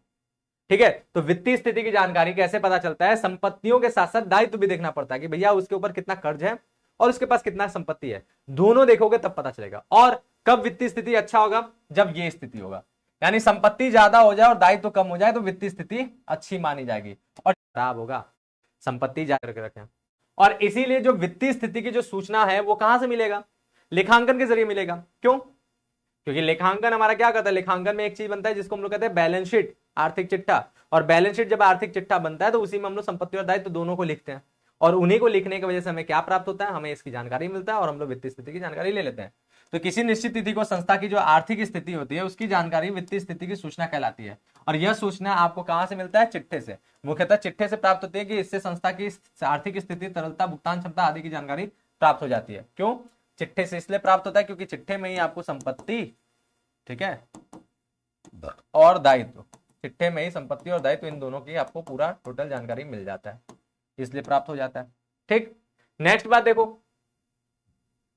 ठीक है। तो वित्तीय स्थिति की जानकारी कैसे पता चलता है, संपत्तियों के साथ साथ दायित्व भी देखना पड़ता है कि भैया उसके ऊपर कितना कर्ज है और उसके पास कितना संपत्ति है, दोनों देखोगे तब पता चलेगा। और कब वित्तीय स्थिति अच्छा होगा, जब ये स्थिति होगा, यानी संपत्ति ज्यादा हो जाए और दायित्व कम हो जाए तो वित्तीय स्थिति अच्छी मानी जाएगी, और खराब होगा संपत्ति ज्यादा करके रखें। और इसीलिए जो वित्तीय स्थिति की जो सूचना है वो कहां से मिलेगा, लेखांकन के जरिए मिलेगा। क्यों? क्योंकि लेखांकन हमारा क्या करता है, लेखांकन में एक चीज बनता है जिसको हम लोग कहते हैं बैलेंस शीट, आर्थिक चिट्ठा। और बैलेंस शीट जब आर्थिक चिट्ठा बनता है तो उसी में हम लोग संपत्ति और दायित्व दोनों को लिखते हैं, और उन्हीं को लिखने की वजह से हमें क्या प्राप्त होता है, हमें इसकी जानकारी मिलता है और हम लोग वित्तीय स्थिति की जानकारी ले लेते हैं। तो किसी निश्चित तिथि को संस्था की जो आर्थिक स्थिति होती है उसकी जानकारी वित्तीय स्थिति की सूचना कहलाती है। और यह सूचना आपको कहां से मिलता है, चिट्ठे से। मुख्यतः चिट्ठे से प्राप्त होती है कि इससे संस्था की आर्थिक स्थिति, तरलता, भुगतान क्षमता आदि की जानकारी प्राप्त हो जाती है। क्यों चिट्ठे से इसलिए प्राप्त होता है, क्योंकि चिट्ठे में ही आपको संपत्ति, ठीक है, और दायित्व, चिट्ठे में ही संपत्ति और दायित्व इन दोनों की आपको पूरा टोटल जानकारी मिल जाता है, इसलिए प्राप्त हो जाता है, ठीक। नेक्स्ट बात देखो,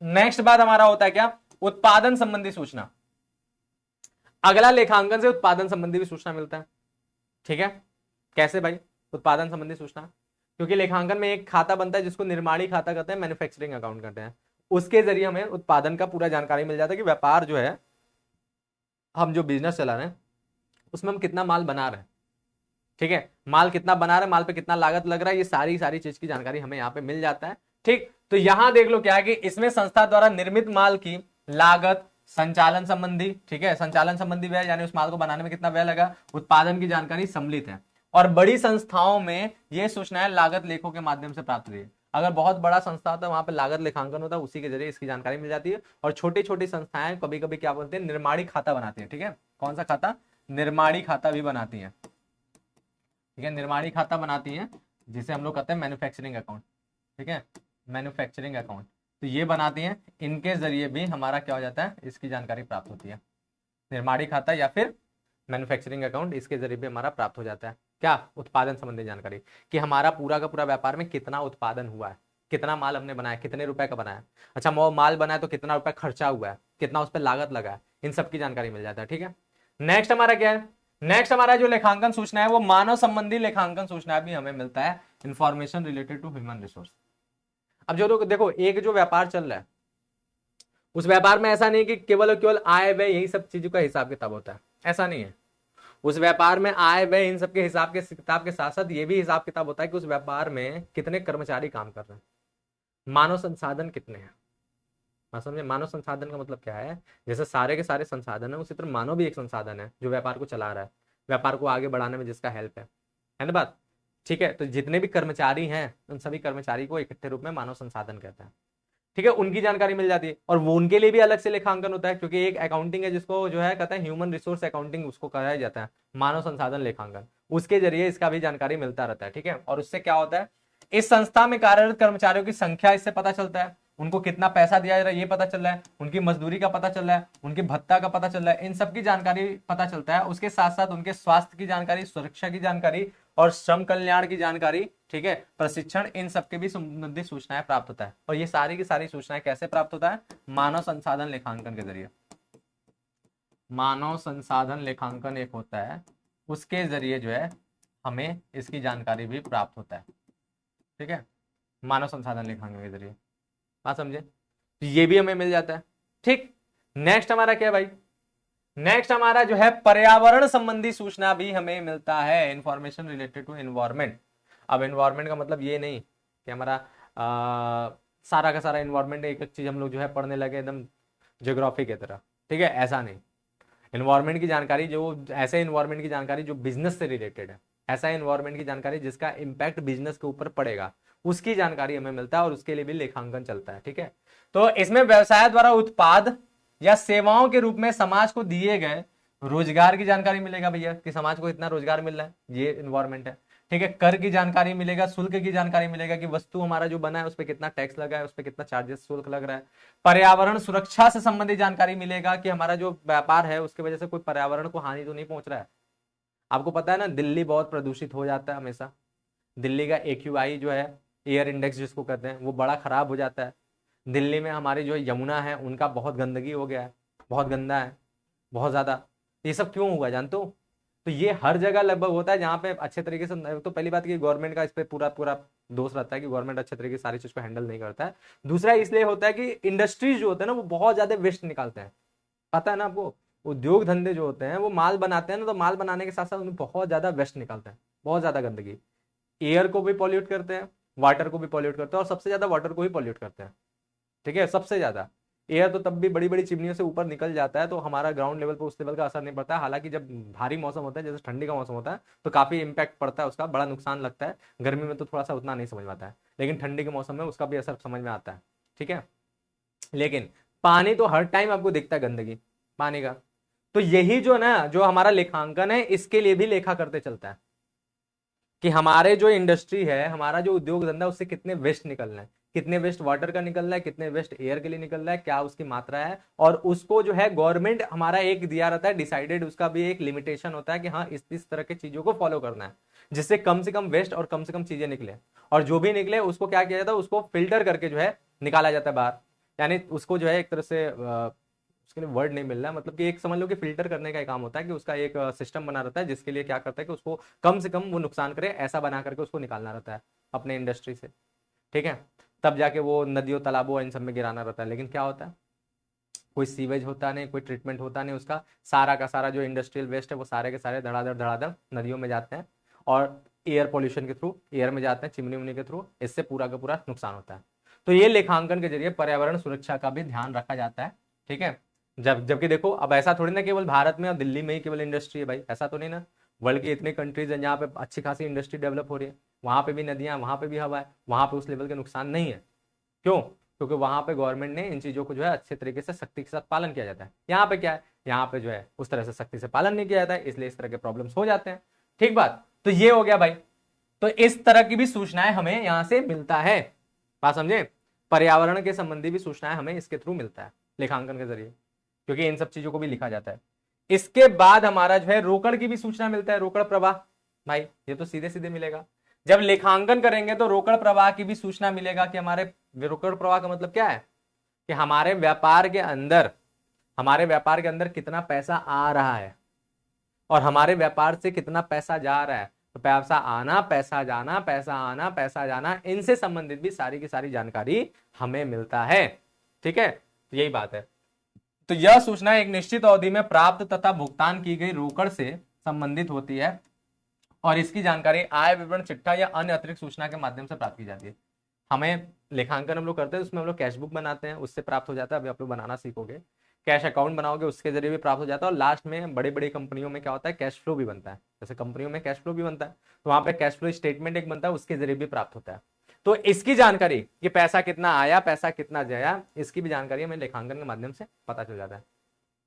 नेक्स्ट बात हमारा होता है क्या, उत्पादन संबंधी सूचना। अगला लेखांकन से उत्पादन संबंधी भी सूचना मिलता है, ठीक है। कैसे भाई उत्पादन संबंधी सूचना, क्योंकि लेखांकन में एक खाता बनता है जिसको निर्माणी खाता कहते हैं, मैन्युफैक्चरिंग अकाउंट कहते हैं। उसके जरिए हमें उत्पादन का पूरा जानकारी मिल जाता है कि व्यापार जो है, हम जो बिजनेस चला रहे हैं उसमें हम कितना माल बना रहे हैं, ठीक है, माल कितना बना रहे हैं, माल पे कितना लागत लग रहा है, ये सारी चीज की जानकारी हमें यहाँ पे मिल जाता है, ठीक। तो यहां देख लो क्या है कि इसमें संस्था द्वारा निर्मित माल की लागत, संचालन संबंधी, ठीक है, संचालन संबंधी व्यय यानी उस माल को बनाने में कितना व्यय लगा, उत्पादन की जानकारी सम्मिलित है। और बड़ी संस्थाओं में ये सूचनाएं लागत लेखों के माध्यम से प्राप्त हुई है। अगर बहुत बड़ा संस्था होता है वहां पे लागत लेखांकन होता है, उसी के जरिए इसकी जानकारी मिल जाती है। और छोटी छोटी संस्थाएं कभी कभी क्या बोलते हैं, निर्माणी खाता बनाती है, ठीक है। कौन सा खाता, निर्माणी खाता भी बनाती है, ठीक है, निर्माणी खाता बनाती है, जिसे हम लोग कहते हैं मैन्युफैक्चरिंग अकाउंट, ठीक है, मैन्युफैक्चरिंग अकाउंट। तो ये बनाती हैं, इनके जरिए भी हमारा क्या हो जाता है, इसकी जानकारी प्राप्त होती है। निर्माणी खाता या फिर मैन्युफैक्चरिंग अकाउंट, इसके जरिए भी हमारा प्राप्त हो जाता है क्या, उत्पादन संबंधी जानकारी, कि हमारा पूरा का पूरा व्यापार में कितना उत्पादन हुआ है, कितना माल हमने बनाया, कितने रुपए का बनाया, अच्छा माल बनाया तो कितना रुपए खर्चा हुआ है, कितना उस पर लागत लगा है, इन सब की जानकारी मिल जाता है, ठीक है। नेक्स्ट हमारा क्या है, नेक्स्ट हमारा जो लेखांकन सूचना है वो मानव संबंधी लेखांकन सूचना भी हमें मिलता है, information related to human resource. अब जो लोग देखो, एक जो व्यापार चल रहा है उस व्यापार में ऐसा नहीं कि केवल और केवल आय व्यय यही सब चीजों का हिसाब किताब होता है, ऐसा नहीं है। उस व्यापार में आय व्यय इन सबके हिसाब के किताब के साथ साथ ये भी हिसाब किताब होता है कि उस व्यापार में कितने कर्मचारी काम कर रहे हैं, मानव संसाधन कितने हैं। समझे, मानव संसाधन का मतलब क्या है, जैसे सारे के सारे संसाधन है उसी तरह मानव भी एक संसाधन है जो व्यापार को चला रहा है, व्यापार को आगे बढ़ाने में जिसका हेल्प है ना बात, ठीक है। तो जितने भी कर्मचारी हैं उन सभी कर्मचारी को इकट्ठे रूप में मानव संसाधन कहते हैं, ठीक है, उनकी जानकारी मिल जाती है। और वो उनके लिए भी अलग से लेखांकन होता है, क्योंकि एक अकाउंटिंग है जिसको जो है कहते हैं ह्यूमन रिसोर्स अकाउंटिंग, उसको कहा जाता है मानव संसाधन लेखांकन, उसके जरिए इसका भी जानकारी मिलता रहता है, ठीक है। और उससे क्या होता है, इस संस्था में कार्यरत कर्मचारियों की संख्या इससे पता चलता है, उनको कितना पैसा दिया जा रहा है ये पता चल रहा है, उनकी मजदूरी का पता चल रहा है, उनके भत्ता का पता चल रहा है, इन सब की जानकारी पता चलता है। उसके साथ साथ उनके स्वास्थ्य की जानकारी, सुरक्षा की जानकारी और श्रम कल्याण की जानकारी, ठीक है, प्रशिक्षण, इन सबके भी संबंधित सूचनाएं प्राप्त होता है। और ये सारी की सारी सूचनाएं कैसे प्राप्त होता है, मानव संसाधन लेखांकन के जरिए। मानव संसाधन लेखांकन एक होता है, उसके जरिए जो है हमें इसकी जानकारी भी प्राप्त होता है, ठीक है, मानव संसाधन लेखांकन के जरिए, बात समझे। तो ये भी हमें मिल जाता है, ठीक। नेक्स्ट हमारा क्या है भाई, नेक्स्ट हमारा जो है पर्यावरण संबंधी सूचना भी हमें मिलता है, इंफॉर्मेशन रिलेटेड टू एनवायरमेंट। अब एनवायरमेंट का मतलब ये नहीं कि हमारा सारा का सारा एनवायरमेंट एक एक चीज हम लोग जो है पढ़ने लगे एकदम ज्योग्राफी की तरह, ठीक है, ऐसा नहीं। एनवायरमेंट की जानकारी जो ऐसे एनवायरमेंट की जानकारी जो बिजनेस से रिलेटेड है, ऐसा एनवायरमेंट की जानकारी जिसका इम्पैक्ट बिजनेस के ऊपर पड़ेगा, उसकी जानकारी हमें मिलता है और उसके लिए भी लेखांकन चलता है, ठीक है। तो इसमें व्यवसाय द्वारा उत्पाद या सेवाओं के रूप में समाज को दिए गए रोजगार की जानकारी मिलेगा भैया कि समाज को इतना रोजगार मिल रहा है, ये एनवायरमेंट है, ठीक है। कर की जानकारी मिलेगा, शुल्क की जानकारी मिलेगा कि वस्तु हमारा जो बना है उस पर कितना टैक्स लगा है, उस पर कितना चार्जेस शुल्क लग रहा है। पर्यावरण सुरक्षा से संबंधित जानकारी मिलेगा कि हमारा जो व्यापार है उसकी वजह से कोई पर्यावरण को हानि तो नहीं पहुंच रहा है। आपको पता है ना, दिल्ली बहुत प्रदूषित हो जाता है हमेशा। दिल्ली का AQI जो है, एयर इंडेक्स जिसको कहते हैं, वो बड़ा खराब हो जाता है। दिल्ली में हमारी जो यमुना है उनका बहुत गंदगी हो गया है, बहुत गंदा है, बहुत ज्यादा। ये सब क्यों हुआ जानते हो? तो ये हर जगह लगभग होता है जहाँ पे अच्छे तरीके से, तो पहली बात कि गवर्नमेंट का इस पे पूरा पूरा दोष रहता है कि गवर्नमेंट अच्छे तरीके से सारी चीज को हैंडल नहीं करता है। दूसरा इसलिए होता है कि इंडस्ट्रीज जो होते हैं ना वो बहुत ज्यादा वेस्ट निकालते हैं, पता है ना आपको। उद्योग धंधे जो होते हैं वो माल बनाते हैं ना, तो माल बनाने के साथ साथ उनमें बहुत ज्यादा वेस्ट निकालते हैं, बहुत ज्यादा गंदगी। एयर को भी पॉल्यूट करते हैं, वाटर को भी पॉल्यूट करते हैं, और सबसे ज्यादा वाटर को ही पॉल्यूट करते हैं, ठीक है, सबसे ज्यादा। एयर तो तब भी बड़ी बड़ी चिमनियों से ऊपर निकल जाता है तो हमारा ग्राउंड लेवल पर उस लेवल का असर नहीं पड़ता है। हालांकि जब भारी मौसम होता है, जैसे ठंडी का मौसम होता है, तो काफी इंपैक्ट पड़ता है, उसका बड़ा नुकसान लगता है। गर्मी में तो थोड़ा सा उतना नहीं समझ में आता है, लेकिन ठंडी के मौसम में उसका भी असर समझ में आता है, ठीक है। लेकिन पानी तो हर टाइम आपको दिखता है गंदगी पानी का। तो यही जो ना, जो हमारा लेखांकन है, इसके लिए भी लेखा करते चलता है कि हमारे जो इंडस्ट्री है, हमारा जो उद्योग धंधा, उससे कितने वेस्ट निकल रहे हैं, कितने वेस्ट वाटर का निकल रहा है, कितने वेस्ट एयर के लिए निकल रहा है, क्या उसकी मात्रा है। और उसको जो है गवर्नमेंट हमारा एक दिया रहता है डिसाइडेड, उसका भी एक लिमिटेशन होता है कि हाँ इस तरह की चीजों को फॉलो करना है, जिससे कम से कम वेस्ट और कम से कम चीजें निकले। और जो भी निकले उसको क्या किया जाता है, उसको फिल्टर करके जो है निकाला जाता है बाहर। यानी उसको जो है एक तरह से उसके लिए वर्ड नहीं मिल रहा है, मतलब कि एक समझ लो कि फिल्टर करने का काम होता है कि उसका एक सिस्टम बना रहता है जिसके लिए क्या करता है कि उसको कम से कम वो नुकसान करे, ऐसा बना करके उसको निकालना रहता है अपने इंडस्ट्री से, ठीक है। तब जाके वो नदियों तालाबों इन सब में गिराना रहता है। लेकिन क्या होता है, कोई सीवेज होता नहीं, कोई ट्रीटमेंट होता नहीं, उसका सारा का सारा जो इंडस्ट्रियल वेस्ट है वो सारे के सारे धड़ाधड़ नदियों में जाते हैं और एयर पॉल्यूशन के थ्रू एयर में जाते हैं, चिमनी उमनी के थ्रू, इससे पूरा का पूरा नुकसान होता है। तो ये लेखांकन के जरिए पर्यावरण सुरक्षा का भी ध्यान रखा जाता है, ठीक है। जबकि देखो, अब ऐसा थोड़ी ना केवल भारत में और दिल्ली में ही केवल इंडस्ट्री है भाई, ऐसा तो नहीं ना। वर्ल्ड के इतने कंट्रीज हैं जहाँ पे अच्छी खासी इंडस्ट्री डेवलप हो रही है, वहां पे भी नदियां, वहां पे भी हवा है, वहां पे उस लेवल के नुकसान नहीं है। क्यों? क्योंकि वहां पे गवर्नमेंट ने इन चीजों को जो है अच्छे तरीके से सख्ती के साथ पालन किया जाता है। यहाँ पे क्या है, यहाँ पे जो है उस तरह से सख्ती से पालन नहीं किया जाता है, इसलिए इस तरह के प्रॉब्लम्स हो जाते हैं, ठीक बात। तो ये हो गया भाई। तो इस तरह की भी सूचनाएं हमें यहां से मिलता है, बात समझे। पर्यावरण के संबंधी भी सूचनाएं हमें इसके थ्रू मिलता है लेखांकन के जरिए, क्योंकि इन सब चीजों को भी लिखा जाता है। इसके बाद हमारा जो है रोकड़ की भी सूचना मिलता है, रोकड़ प्रवाह। भाई ये तो सीधे सीधे मिलेगा, जब लेखांकन करेंगे तो रोकड़ प्रवाह की भी सूचना मिलेगा कि हमारे रोकड़ प्रवाह का मतलब क्या है कि हमारे व्यापार के अंदर कितना पैसा आ रहा है और हमारे व्यापार से कितना पैसा जा रहा है। तो पैसा आना, पैसा जाना, पैसा आना, पैसा जाना, इनसे संबंधित भी सारी की सारी जानकारी हमें मिलता है, ठीक है। तो यही बात है। तो यह सूचना एक निश्चित अवधि में प्राप्त तथा भुगतान की गई रोकड़ से संबंधित होती है और इसकी जानकारी आय विवरण चिट्ठा या अन्य अतिरिक्त सूचना के माध्यम से प्राप्त की जाती है। हमें लेखांकन हम लोग करते हैं, उसमें हम लोग कैश बुक बनाते हैं, उससे प्राप्त हो जाता है। अभी आप लोग बनाना सीखोगे, कैश अकाउंट बनाओगे, उसके जरिए भी प्राप्त हो जाता है। और लास्ट में बड़ी बड़ी कंपनियों में क्या होता है, कैश फ्लो भी बनता है। जैसे कंपनियों में कैश फ्लो भी बनता है, तो वहां पे कैश फ्लो स्टेटमेंट एक बनता है, उसके जरिए भी प्राप्त होता है। तो इसकी जानकारी कि पैसा कितना आया, पैसा कितना गया, इसकी भी जानकारी हमें लेखांकन के माध्यम से पता चल जाता है।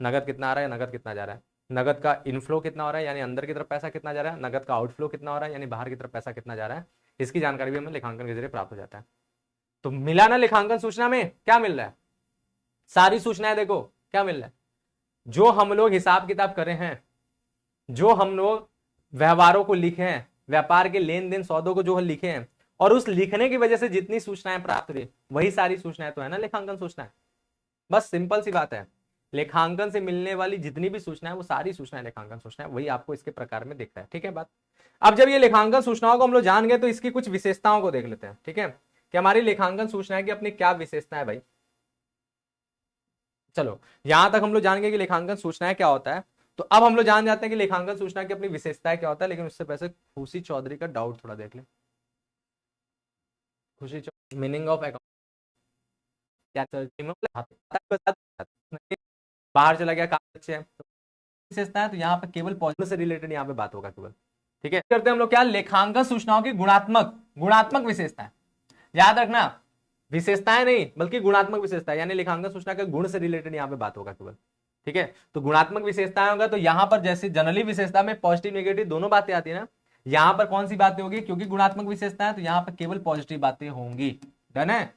नगद कितना आ रहा है, नगद कितना जा रहा है, नगद का इनफ्लो कितना हो रहा है यानी अंदर की तरफ पैसा कितना जा रहा है, नगद का आउटफ्लो कितना हो रहा है यानी बाहर की तरफ पैसा कितना जा रहा है, इसकी जानकारी भी हमें लेखांकन के जरिए प्राप्त हो जाता है। तो मिला ना लेखांकन सूचना में क्या मिल रहा है, सारी सूचनाएं देखो क्या मिल रहा है। जो हम लोग हिसाब किताब करे हैं, जो हम लोग व्यवहारों को लिखे हैं, व्यापार के लेन देन सौदों को जो लिखे हैं, और उस लिखने की वजह से जितनी सूचनाएं प्राप्त हुई, वही सारी सूचनाएं तो है ना लेखांकन सूचनाएं। बस सिंपल सी बात है, लेखांकन से मिलने वाली जितनी भी सूचनाएं वो सारी सूचनाएं लेखांकन सूचनाएं, वही आपको इसके प्रकार में दिखता है, ठीक है बात। अब जब ये लेखांकन सूचनाओं को हम लोग जान गए तो इसकी कुछ विशेषताओं को देख लेते हैं, ठीक है, कि हमारी लेखांकन सूचनाएं की अपनी क्या विशेषताएं भाई। चलो यहां तक हम लोग जान गए कि लेखांकन सूचनाएं क्या होता है। तो अब हम लोग जान जाते हैं कि लेखांकन सूचना की अपनी विशेषताएं क्या होता है। लेकिन उससे पहले खुशी चौधरी का डाउट थोड़ा देख लें। खुशी चौहान, मीनिंग ऑफ अकाउंट क्या बाहर चला गया, काम अच्छे है, विशेषता है, तो यहाँ पे केवल पॉजिटिव से रिलेटेड यहाँ पे बात होगा केवल। ठीक है, करते हैं हम लोग क्या, लेखांकन सूचनाओं की गुणात्मक गुणात्मक विशेषताएं। याद रखना, विशेषताएं नहीं बल्कि गुणात्मक विशेषता, यानी लेखांकन सूचना के गुण से रिलेटेड यहाँ पे बात होगा केवल। ठीक है, तो गुणात्मक विशेषताएं होगा, तो यहां पर जैसे जनरली विशेषता में पॉजिटिव नेगेटिव दोनों बातें आती है ना, यहां पर कौन सी बातें होगी, क्योंकि गुणात्मक विशेषता है तो यहां पर केवल पॉजिटिव बातें होंगी। डन है,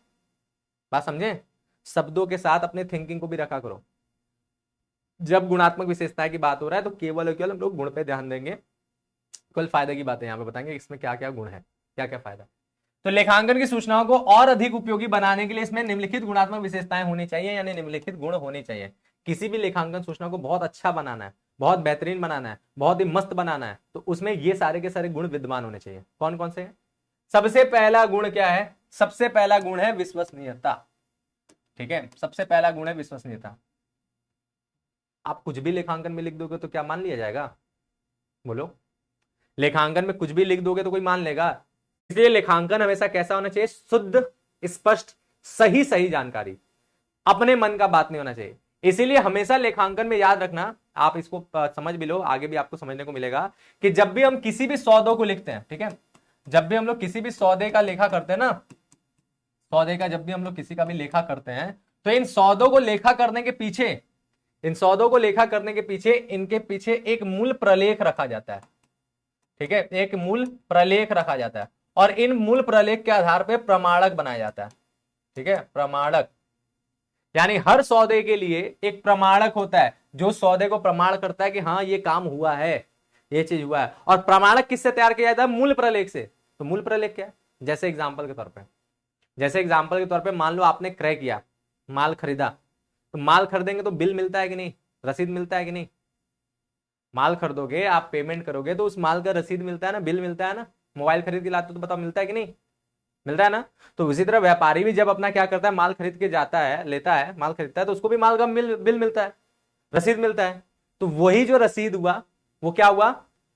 बात समझे? शब्दों के साथ अपने थिंकिंग को भी रखा करो। जब गुणात्मक विशेषता की बात हो रहा है तो केवल और केवल हम लोग गुण पे ध्यान देंगे, केवल फायदे की बातें यहाँ पे बताएंगे, इसमें क्या क्या गुण है, क्या क्या फायदा। तो लेखांकन की सूचनाओं को और अधिक उपयोगी बनाने के लिए इसमें निम्नलिखित गुणात्मक विशेषताएं होनी चाहिए, यानी निम्नलिखित गुण होने चाहिए। किसी भी लेखांकन सूचना को बहुत अच्छा बनाना है, बहुत बेहतरीन बनाना है, बहुत ही मस्त बनाना है, तो उसमें ये सारे के सारे गुण विद्यमान होने चाहिए। कौन कौन से हैं? सबसे पहला गुण क्या है? सबसे पहला गुण है विश्वसनीयता। ठीक है, सबसे पहला गुण है विश्वसनीयता। आप कुछ भी लेखांकन में लिख दोगे तो क्या मान लिया जाएगा? बोलो, लेखांकन में कुछ भी लिख दोगे तो कोई मान लेगा? इसलिए लेखांकन हमेशा कैसा होना चाहिए? शुद्ध, स्पष्ट, सही सही जानकारी, अपने मन का बात नहीं होना चाहिए। इसीलिए हमेशा लेखांकन में याद रखना, आप इसको समझ भी लो, आगे भी आपको समझने को मिलेगा कि जब भी हम किसी भी सौदों को लिखते हैं, ठीक है, जब भी हम लोग किसी भी सौदे का लेखा करते हैं ना, सौदे का जब भी हम लोग किसी का भी लेखा करते हैं, तो इन सौदों को लेखा करने के पीछे, इन सौदों को लेखा करने के पीछे, इनके पीछे एक मूल प्रलेख रखा जाता है। ठीक है, एक मूल प्रलेख रखा जाता है और इन मूल प्रलेख के आधार पर प्रमाणक बनाया जाता है। ठीक है, प्रमाणक, यानी हर सौदे के लिए एक प्रमाणक होता है जो सौदे को प्रमाण करता है कि हाँ ये काम हुआ है, ये चीज हुआ है। और प्रमाणक किससे तैयार किया जाता है? मूल प्रलेख से। तो मूल प्रलेख क्या है? जैसे एग्जांपल के तौर पे, जैसे एग्जांपल के तौर पे मान लो आपने क्रय किया, माल खरीदा, तो माल खरीदेंगे तो बिल मिलता है कि नहीं, रसीद मिलता है कि नहीं? माल खरीदोगे, आप पेमेंट करोगे तो उस माल का रसीद मिलता है ना, बिल मिलता है ना। मोबाइल खरीद के लाते हो तो बताओ मिलता है कि नहीं? मिलता है ना। तो उसी तरह व्यापारी भी जब अपना क्या करता है, माल खरीद के जाता है, लेता है, माल खरीदता है, तो उसको भी माल का बिल मिलता है, रसीद मिलता है। तो वही जो रसीद हुआ वो क्या हुआ?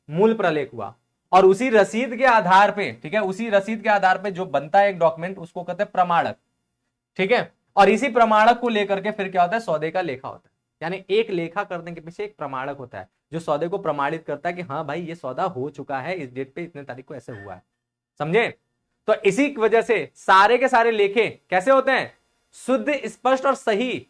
मूल प्रलेख हुआ। और उसी रसीद के आधार पे, ठीक है, उसी रसीद के आधार पे जो बनता है एक डॉक्यूमेंट, उसको कहते हैं प्रमाणक। ठीक है, और इसी प्रमाणक को लेकर के फिर क्या होता है? सौदे का लेखा होता है। यानी एक लेखा करने के पीछे एक प्रमाणक होता है जो सौदे को प्रमाणित करता है कि हाँ भाई ये सौदा हो चुका है, इस डेट पे इतने तारीख को ऐसे हुआ है। समझे? तो इसी वजह से सारे के सारे लेखे कैसे होते हैं? शुद्ध, स्पष्ट और सही।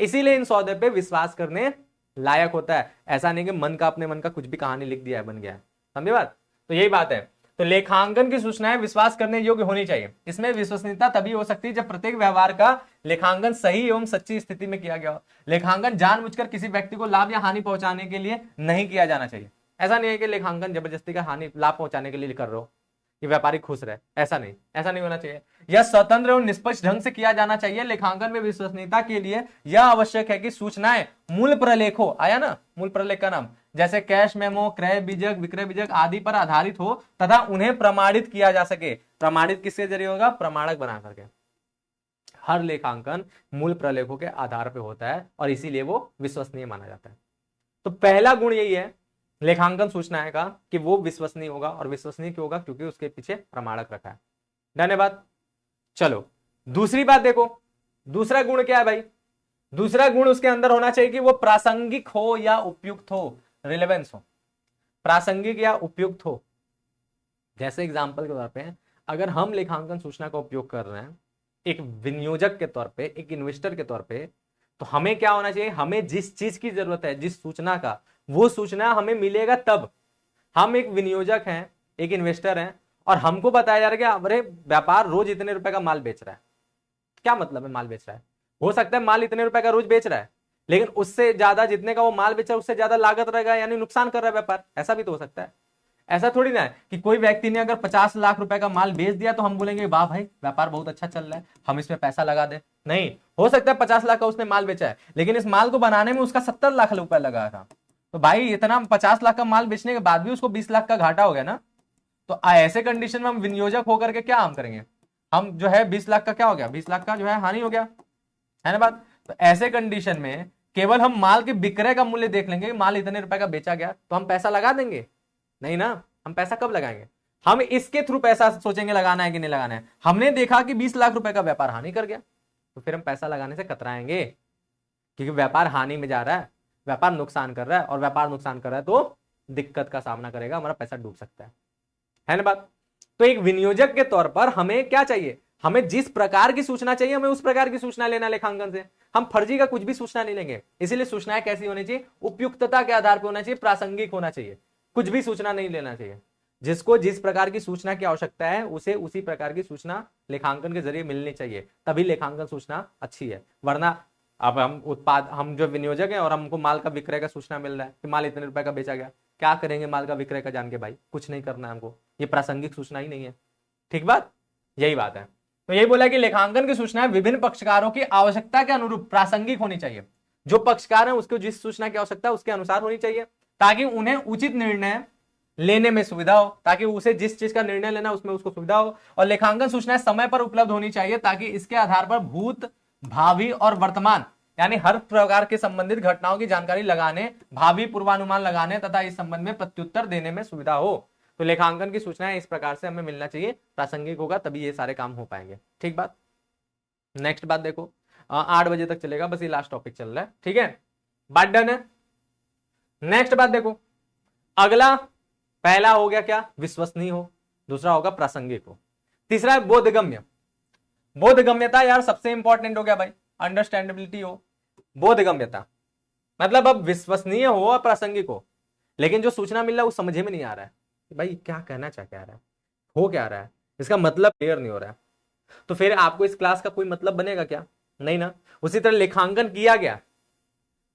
इसीलिए इन सौदे पे विश्वास करने लायक होता है। ऐसा नहीं कि मन का, अपने मन का कुछ भी कहानी लिख दिया है, बन गया है। समझे बात? तो यही बात है। तो लेखांकन की सूचनाएं विश्वास करने योग्य होनी चाहिए। इसमें विश्वसनीयता तभी हो सकती है जब प्रत्येक व्यवहार का लेखांकन सही एवं सच्ची स्थिति में किया गया हो। लेखांकन जानबूझकर किसी व्यक्ति को लाभ या हानि पहुंचाने के लिए नहीं किया जाना चाहिए। ऐसा नहीं है कि लेखांकन जबरदस्ती का हानि लाभ पहुंचाने के लिए कर रहे हो कि व्यापारी खुश रहे, ऐसा नहीं, ऐसा नहीं होना चाहिए। यह स्वतंत्र एवं निष्पक्ष ढंग से किया जाना चाहिए। लेखांकन में विश्वसनीयता के लिए यह आवश्यक है कि सूचनाएं मूल प्रलेख हो, आया ना मूल प्रलेख का नाम, जैसे कैश मेमो, क्रय बीजक, विक्रय बीजक आदि पर आधारित हो तथा उन्हें प्रमाणित किया जा सके। प्रमाणित किसके जरिए होगा? प्रमाणक बना करके। हर लेखांकन मूल प्रलेखों के आधार पर होता है और इसीलिए वो विश्वसनीय माना जाता है। तो पहला गुण यही है लेखांकन सूचनाएं का कि वो विश्वसनीय होगा। और विश्वसनीय क्यों होगा? क्योंकि उसके पीछे प्रमाणक रखा है। धन्यवाद। चलो दूसरी बात देखो, दूसरा गुण क्या है भाई? दूसरा गुण उसके अंदर होना चाहिए कि वो प्रासंगिक हो या उपयुक्त हो, रिलेवेंस हो, प्रासंगिक या उपयुक्त हो। जैसे एग्जांपल के तौर पे अगर हम लेखांकन सूचना का उपयोग कर रहे हैं एक विनियोजक के तौर पे, एक इन्वेस्टर के तौर पे, तो हमें क्या होना चाहिए? हमें जिस चीज की जरूरत है, जिस सूचना का, वो सूचना हमें मिलेगा तब। हम एक विनियोजक हैं, एक इन्वेस्टर हैं, और हमको बताया जा रहा है कि अरे व्यापार रोज इतने रुपए का माल बेच रहा है। क्या मतलब है माल बेच रहा है? हो सकता है माल इतने रुपए का रोज बेच रहा है, लेकिन उससे ज्यादा जितने का वो माल बेचा उससे ज्यादा लागत रहेगा, यानी नुकसान कर रहा है व्यापार। ऐसा भी तो हो सकता है। ऐसा थोड़ी ना है कि कोई व्यक्ति ने अगर 50 लाख रुपए का माल बेच दिया तो हम बोलेंगे वाह भाई व्यापार बहुत अच्छा चल रहा है, हम इसमें पैसा लगा दें। नहीं, हो सकता है 50 लाख का उसने माल बेचा है, लेकिन इस माल को बनाने में उसका 70 लाख रुपए लगा था। तो भाई इतना 50 लाख का माल बेचने के बाद भी उसको 20 लाख का घाटा हो गया ना। तो ऐसे कंडीशन में हम विनियोजक होकर के क्या हम करेंगे? हम जो है 20 लाख का क्या हो गया? 20 लाख का जो है हानि हो गया, है ना बात? तो ऐसे कंडीशन में केवल हम माल के विक्रय का मूल्य देख लेंगे, माल इतने रुपए का बेचा गया, तो हम पैसा लगा देंगे? नहीं ना। हम पैसा कब लगाएंगे? हम इसके थ्रू पैसा सोचेंगे लगाना है कि नहीं लगाना है। हमने देखा कि 20 लाख रुपए का व्यापार हानि कर गया, तो फिर हम पैसा लगाने से कतराएंगे, क्योंकि व्यापार हानि में जा रहा है, व्यापार नुकसान कर रहा है, और व्यापार नुकसान कर रहा है तो दिक्कत का सामना करेगा, हमारा पैसा डूब सकता है ना बात। तो एक विनियोजक के तौर पर हमें क्या चाहिए, हमें जिस प्रकार की सूचना चाहिए हमें उस प्रकार की सूचना लेना लेखांकन से। हम फर्जी का कुछ भी सूचना नहीं लेंगे। इसीलिए सूचनाएं कैसी होनी चाहिए, उपयुक्तता के आधार पर होना चाहिए, प्रासंगिक होना चाहिए, कुछ भी सूचना नहीं लेना चाहिए। जिसको जिस प्रकार की सूचना की आवश्यकता है उसे उसी प्रकार की सूचना लेखांकन के जरिए मिलनी चाहिए, तभी लेखांकन सूचना अच्छी है। वरना अब हम जो विनियोजक हैं और हमको माल का विक्रय का सूचना मिल रहा है कि माल इतने रुपए का बेचा गया, क्या करेंगे माल का विक्रय का जान के भाई, कुछ नहीं करना है हमको, ये प्रासंगिक सूचना ही नहीं है। ठीक बात, यही बात है। तो यही बोला कि लेखांकन की सूचनाएं विभिन्न पक्षकारों की आवश्यकता के अनुरूप प्रासंगिक होनी चाहिए। जो पक्षकार है उसको जिस सूचना की आवश्यकता है उसके अनुसार होनी चाहिए, ताकि उन्हें उचित निर्णय लेने में सुविधा हो, ताकि उसे जिस चीज का निर्णय लेना उसमें उसको सुविधा हो। और लेखांकन सूचनाएं समय पर उपलब्ध होनी चाहिए, ताकि इसके आधार पर भूत, भावी और वर्तमान यानी हर प्रकार के संबंधित घटनाओं की जानकारी लगाने, भावी पूर्वानुमान लगाने तथा इस संबंध में प्रत्युत्तर देने में सुविधा हो। तो लेखांकन की सूचनाएं इस प्रकार से हमें मिलना चाहिए, प्रासंगिक होगा तभी ये सारे काम हो पाएंगे। ठीक बात। नेक्स्ट बात देखो, 8 बजे तक चलेगा, बस ये लास्ट टॉपिक चल रहा है। ठीक है, बात डन है। नेक्स्ट बात देखो, अगला पहला हो गया क्या, विश्वसनीय हो, दूसरा होगा प्रासंगिक हो, तीसरा है बोधगम्य। बोधगम्यता यार सबसे इंपॉर्टेंट हो गया भाई, अंडरस्टैंडेबिलिटी हो, बोधगम्यता मतलब अब विश्वसनीय हो और प्रासंगिक हो, लेकिन जो सूचना मिल रहा है वो समझ में नहीं आ रहा है भाई क्या कहना चाह क्या रहा है, हो क्या रहा है, इसका मतलब क्लियर नहीं हो रहा है, तो फिर आपको इस क्लास का कोई मतलब बनेगा क्या, नहीं ना। उसी तरह लेखांकन किया गया,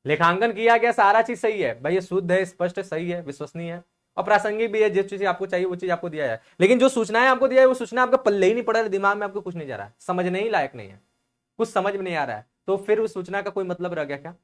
लेखांकन किया गया, सारा चीज सही है भाई, ये शुद्ध है, स्पष्ट है, सही है, विश्वसनीय है और प्रासंगिक भी है, जिस चीज आपको चाहिए वो चीज आपको दिया है, लेकिन जो सूचनाएं आपको दिया है वो सूचना आपका पल्ले ही नहीं पड़ रहा है, दिमाग में आपको कुछ नहीं जा रहा है, समझने ही लायक नहीं है, कुछ समझ में नहीं आ रहा है, तो फिर उस सूचना का कोई मतलब रह गया क्या।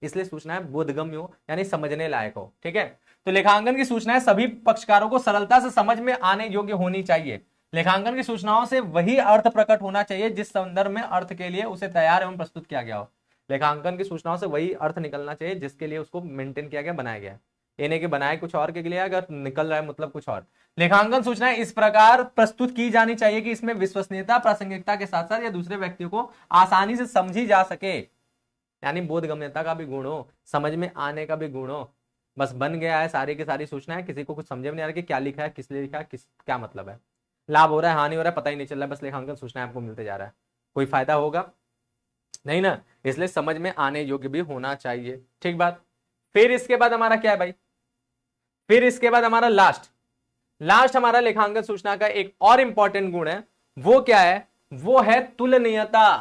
इसलिए सूचनाएं बोधगम्य हो यानी समझने लायक हो। ठीक है, तो लेखांकन की सूचनाएं सभी पक्षकारों को सरलता से समझ में आने योग्य होनी चाहिए। लेखांकन की सूचनाओं से वही अर्थ प्रकट होना चाहिए जिस संदर्भ में अर्थ के लिए उसे तैयार एवं प्रस्तुत किया गया हो। लेखांकन की सूचनाओं से वही अर्थ निकलना चाहिए जिसके लिए उसको मेंटेन किया गया, बनाया गया, ये नहीं कि बनाए कुछ और के लिए, अगर निकल रहा है मतलब कुछ और। लेखांकन सूचनाएं इस प्रकार प्रस्तुत की जानी चाहिए कि इसमें विश्वसनीयता, प्रासंगिकता के साथ साथ या दूसरे व्यक्तियों को आसानी से समझी जा सके, यानी बोधगम्यता का भी गुण हो, समझ में आने का भी गुण हो। बस बन गया है सारी की सारी सूचनाएं, किसी को कुछ समझ में नहीं आ रहा कि क्या लिखा है, किस लिए लिखा है, क्या मतलब है, लाभ हो रहा है, हानि हो रहा है, पता ही नहीं चल रहा है, बस लेखांकन सूचनाएं आपको मिलते जा रहा है, कोई फायदा होगा नहीं ना, इसलिए समझ में आने योग्य भी होना चाहिए। ठीक बात। फिर इसके बाद हमारा क्या है भाई, फिर इसके बाद हमारा लास्ट हमारा लेखांकन सूचना का एक और इंपॉर्टेंट गुण है, वो क्या है, वो है तुलनीयता,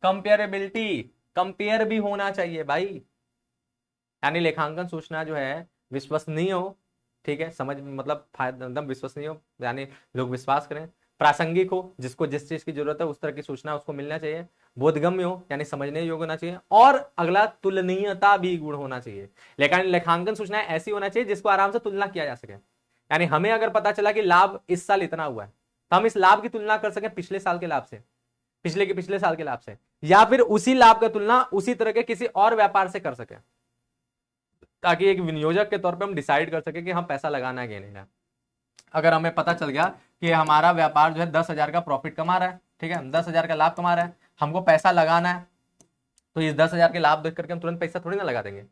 कंपेरेबिलिटी, कंपेयर भी होना चाहिए भाई, यानी लेखांकन सूचना जो है विश्वसनीय हो, ठीक है, समझ मतलब फायदा एकदम विश्वसनीय हो यानी लोग विश्वास करें, प्रासंगिक हो, जिसको जिस चीज की जरूरत है उस तरह की सूचना उसको मिलना चाहिए, बोधगम्य हो यानी समझने योग्य होना चाहिए, और अगला तुलनीयता भी गुण होना चाहिए। लेकिन लेखांकन सूचना ऐसी होना चाहिए जिसको आराम से तुलना किया जा सके, यानी हमें अगर पता चला कि लाभ इस साल इतना हुआ है तो हम इस लाभ की तुलना कर सकें पिछले साल के लाभ से, पिछले साल के लाभ से, या फिर उसी लाभ का तुलना उसी तरह के किसी और व्यापार से कर सके, ताकि एक विनियोजक के तौर पे हम डिसाइड कर सके कि हम पैसा लगाना है कि नहीं है। अगर हमें पता चल गया कि हमारा व्यापार जो है 10,000 का प्रॉफिट कमा रहा है, ठीक है, 10,000 का लाभ कमा रहा है, हमको पैसा लगाना है, तो इस 10,000 के लाभ देख करके हम तुरंत पैसा थोड़ी ना लगा देंगे।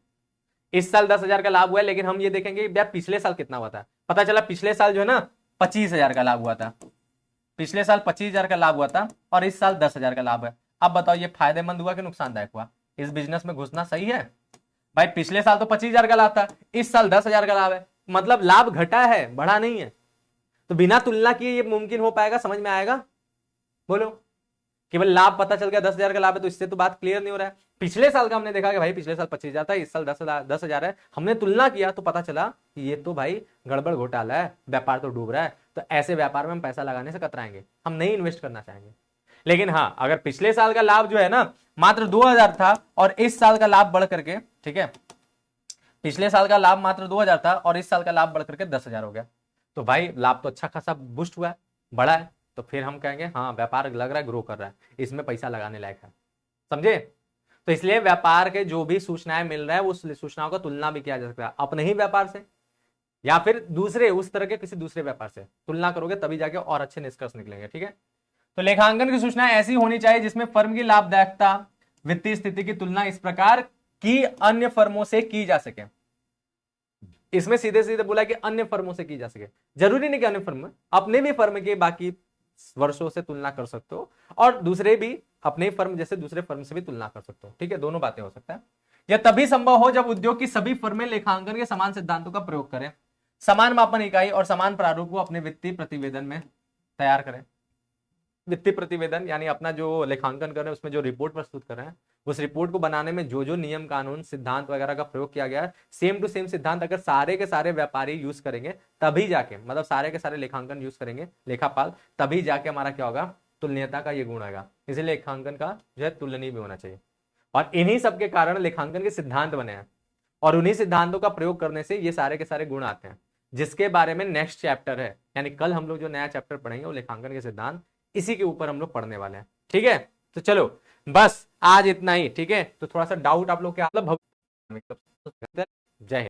इस साल 10,000 का लाभ हुआ है, लेकिन हम ये देखेंगे यार पिछले साल कितना हुआ था, पता चला पिछले साल जो है ना 25,000 का लाभ हुआ था, पिछले साल 25,000 का लाभ हुआ था और इस साल 10,000 का लाभ है। अब बताओ ये फायदेमंद हुआ कि नुकसानदायक हुआ, इस बिजनेस में घुसना सही है भाई। पिछले साल तो 25,000 का लाभ था, इस साल 10,000 का लाभ है, मतलब लाभ घटा है, बढ़ा नहीं है, तो बिना तुलना किए ये मुमकिन हो पाएगा, समझ में आएगा, बोलो। केवल लाभ पता चल गया 10,000 का लाभ है तो इससे तो बात क्लियर नहीं हो रहा है। पिछले साल का हमने देखा कि भाई पिछले साल 25,000 था, इस साल 10,000 है, हमने तुलना किया तो पता चला कि ये तो भाई गड़बड़ घोटाला है, व्यापार तो डूब रहा है, तो ऐसे व्यापार में हम पैसा लगाने से कतराएंगे, हम नहीं इन्वेस्ट करना चाहेंगे। लेकिन हाँ, अगर पिछले साल का लाभ जो है ना मात्र 2,000 था और इस साल का लाभ बढ़ करके, ठीक है, पिछले साल का लाभ मात्र 2,000 था और इस साल का लाभ बढ़ करके 10,000 हो गया, तो भाई लाभ तो अच्छा खासा बूस्ट हुआ है, बढ़ा है, तो फिर हम कहेंगे हाँ व्यापार लग रहा है ग्रो कर रहा है, इसमें पैसा लगाने लायक है, समझे। तो इसलिए व्यापार के जो भी सूचनाएं मिल रहा है उस सूचनाओं का तुलना भी किया जा सकता है अपने ही व्यापार से, या फिर दूसरे उस तरह के किसी दूसरे व्यापार से तुलना करोगे, तभी जाके और अच्छे निष्कर्ष निकलेंगे। ठीक है, तो लेखांकन की सूचना ऐसी होनी चाहिए जिसमें फर्म की लाभदायकता, वित्तीय स्थिति की तुलना इस प्रकार की अन्य फर्मों से की जा सके। इसमें सीधे सीधे बोला कि अन्य फर्मों से की जा सके, जरूरी नहीं कि अन्य फर्म में, अपने भी फर्म के बाकी वर्षों से तुलना कर सकते हो और दूसरे भी अपने फर्म जैसे दूसरे फर्म से भी तुलना कर सकते हो। ठीक है, दोनों बातें हो सकता है। यह तभी संभव हो जब उद्योग की सभी फर्में लेखांकन के समान सिद्धांतों का प्रयोग करें, समान मापन इकाई और समान प्रारूप को अपने वित्तीय प्रतिवेदन में तैयार करें। वित्तीय प्रतिवेदन यानी अपना जो लेखांकन कर रहे हैं उसमें जो रिपोर्ट प्रस्तुत कर रहे हैं, उस रिपोर्ट को बनाने में जो जो नियम कानून सिद्धांत वगैरह का प्रयोग किया गया है, सेम टू सेम सिद्धांत अगर सारे के सारे व्यापारी यूज करेंगे तभी जाके, मतलब सारे के सारे लेखांकन यूज करेंगे लेखापाल, तभी जाके हमारा क्या होगा, तुलनीयता का ये गुण आएगा। इसलिए लेखांकन का जो है तुलनीय भी होना चाहिए। और इन्हीं सब के कारण लेखांकन के सिद्धांत बने हैं और उन्हीं सिद्धांतों का प्रयोग करने से ये सारे के सारे गुण आते हैं, जिसके बारे में नेक्स्ट चैप्टर है, यानी कल हम लोग जो नया चैप्टर पढ़ेंगे वो लेखांकन के सिद्धांत, इसी के ऊपर हम लोग पढ़ने वाले हैं। ठीक है, तो चलो बस आज इतना ही। ठीक है, तो थोड़ा सा डाउट आप लोग क्या मतलब, जय हिंद।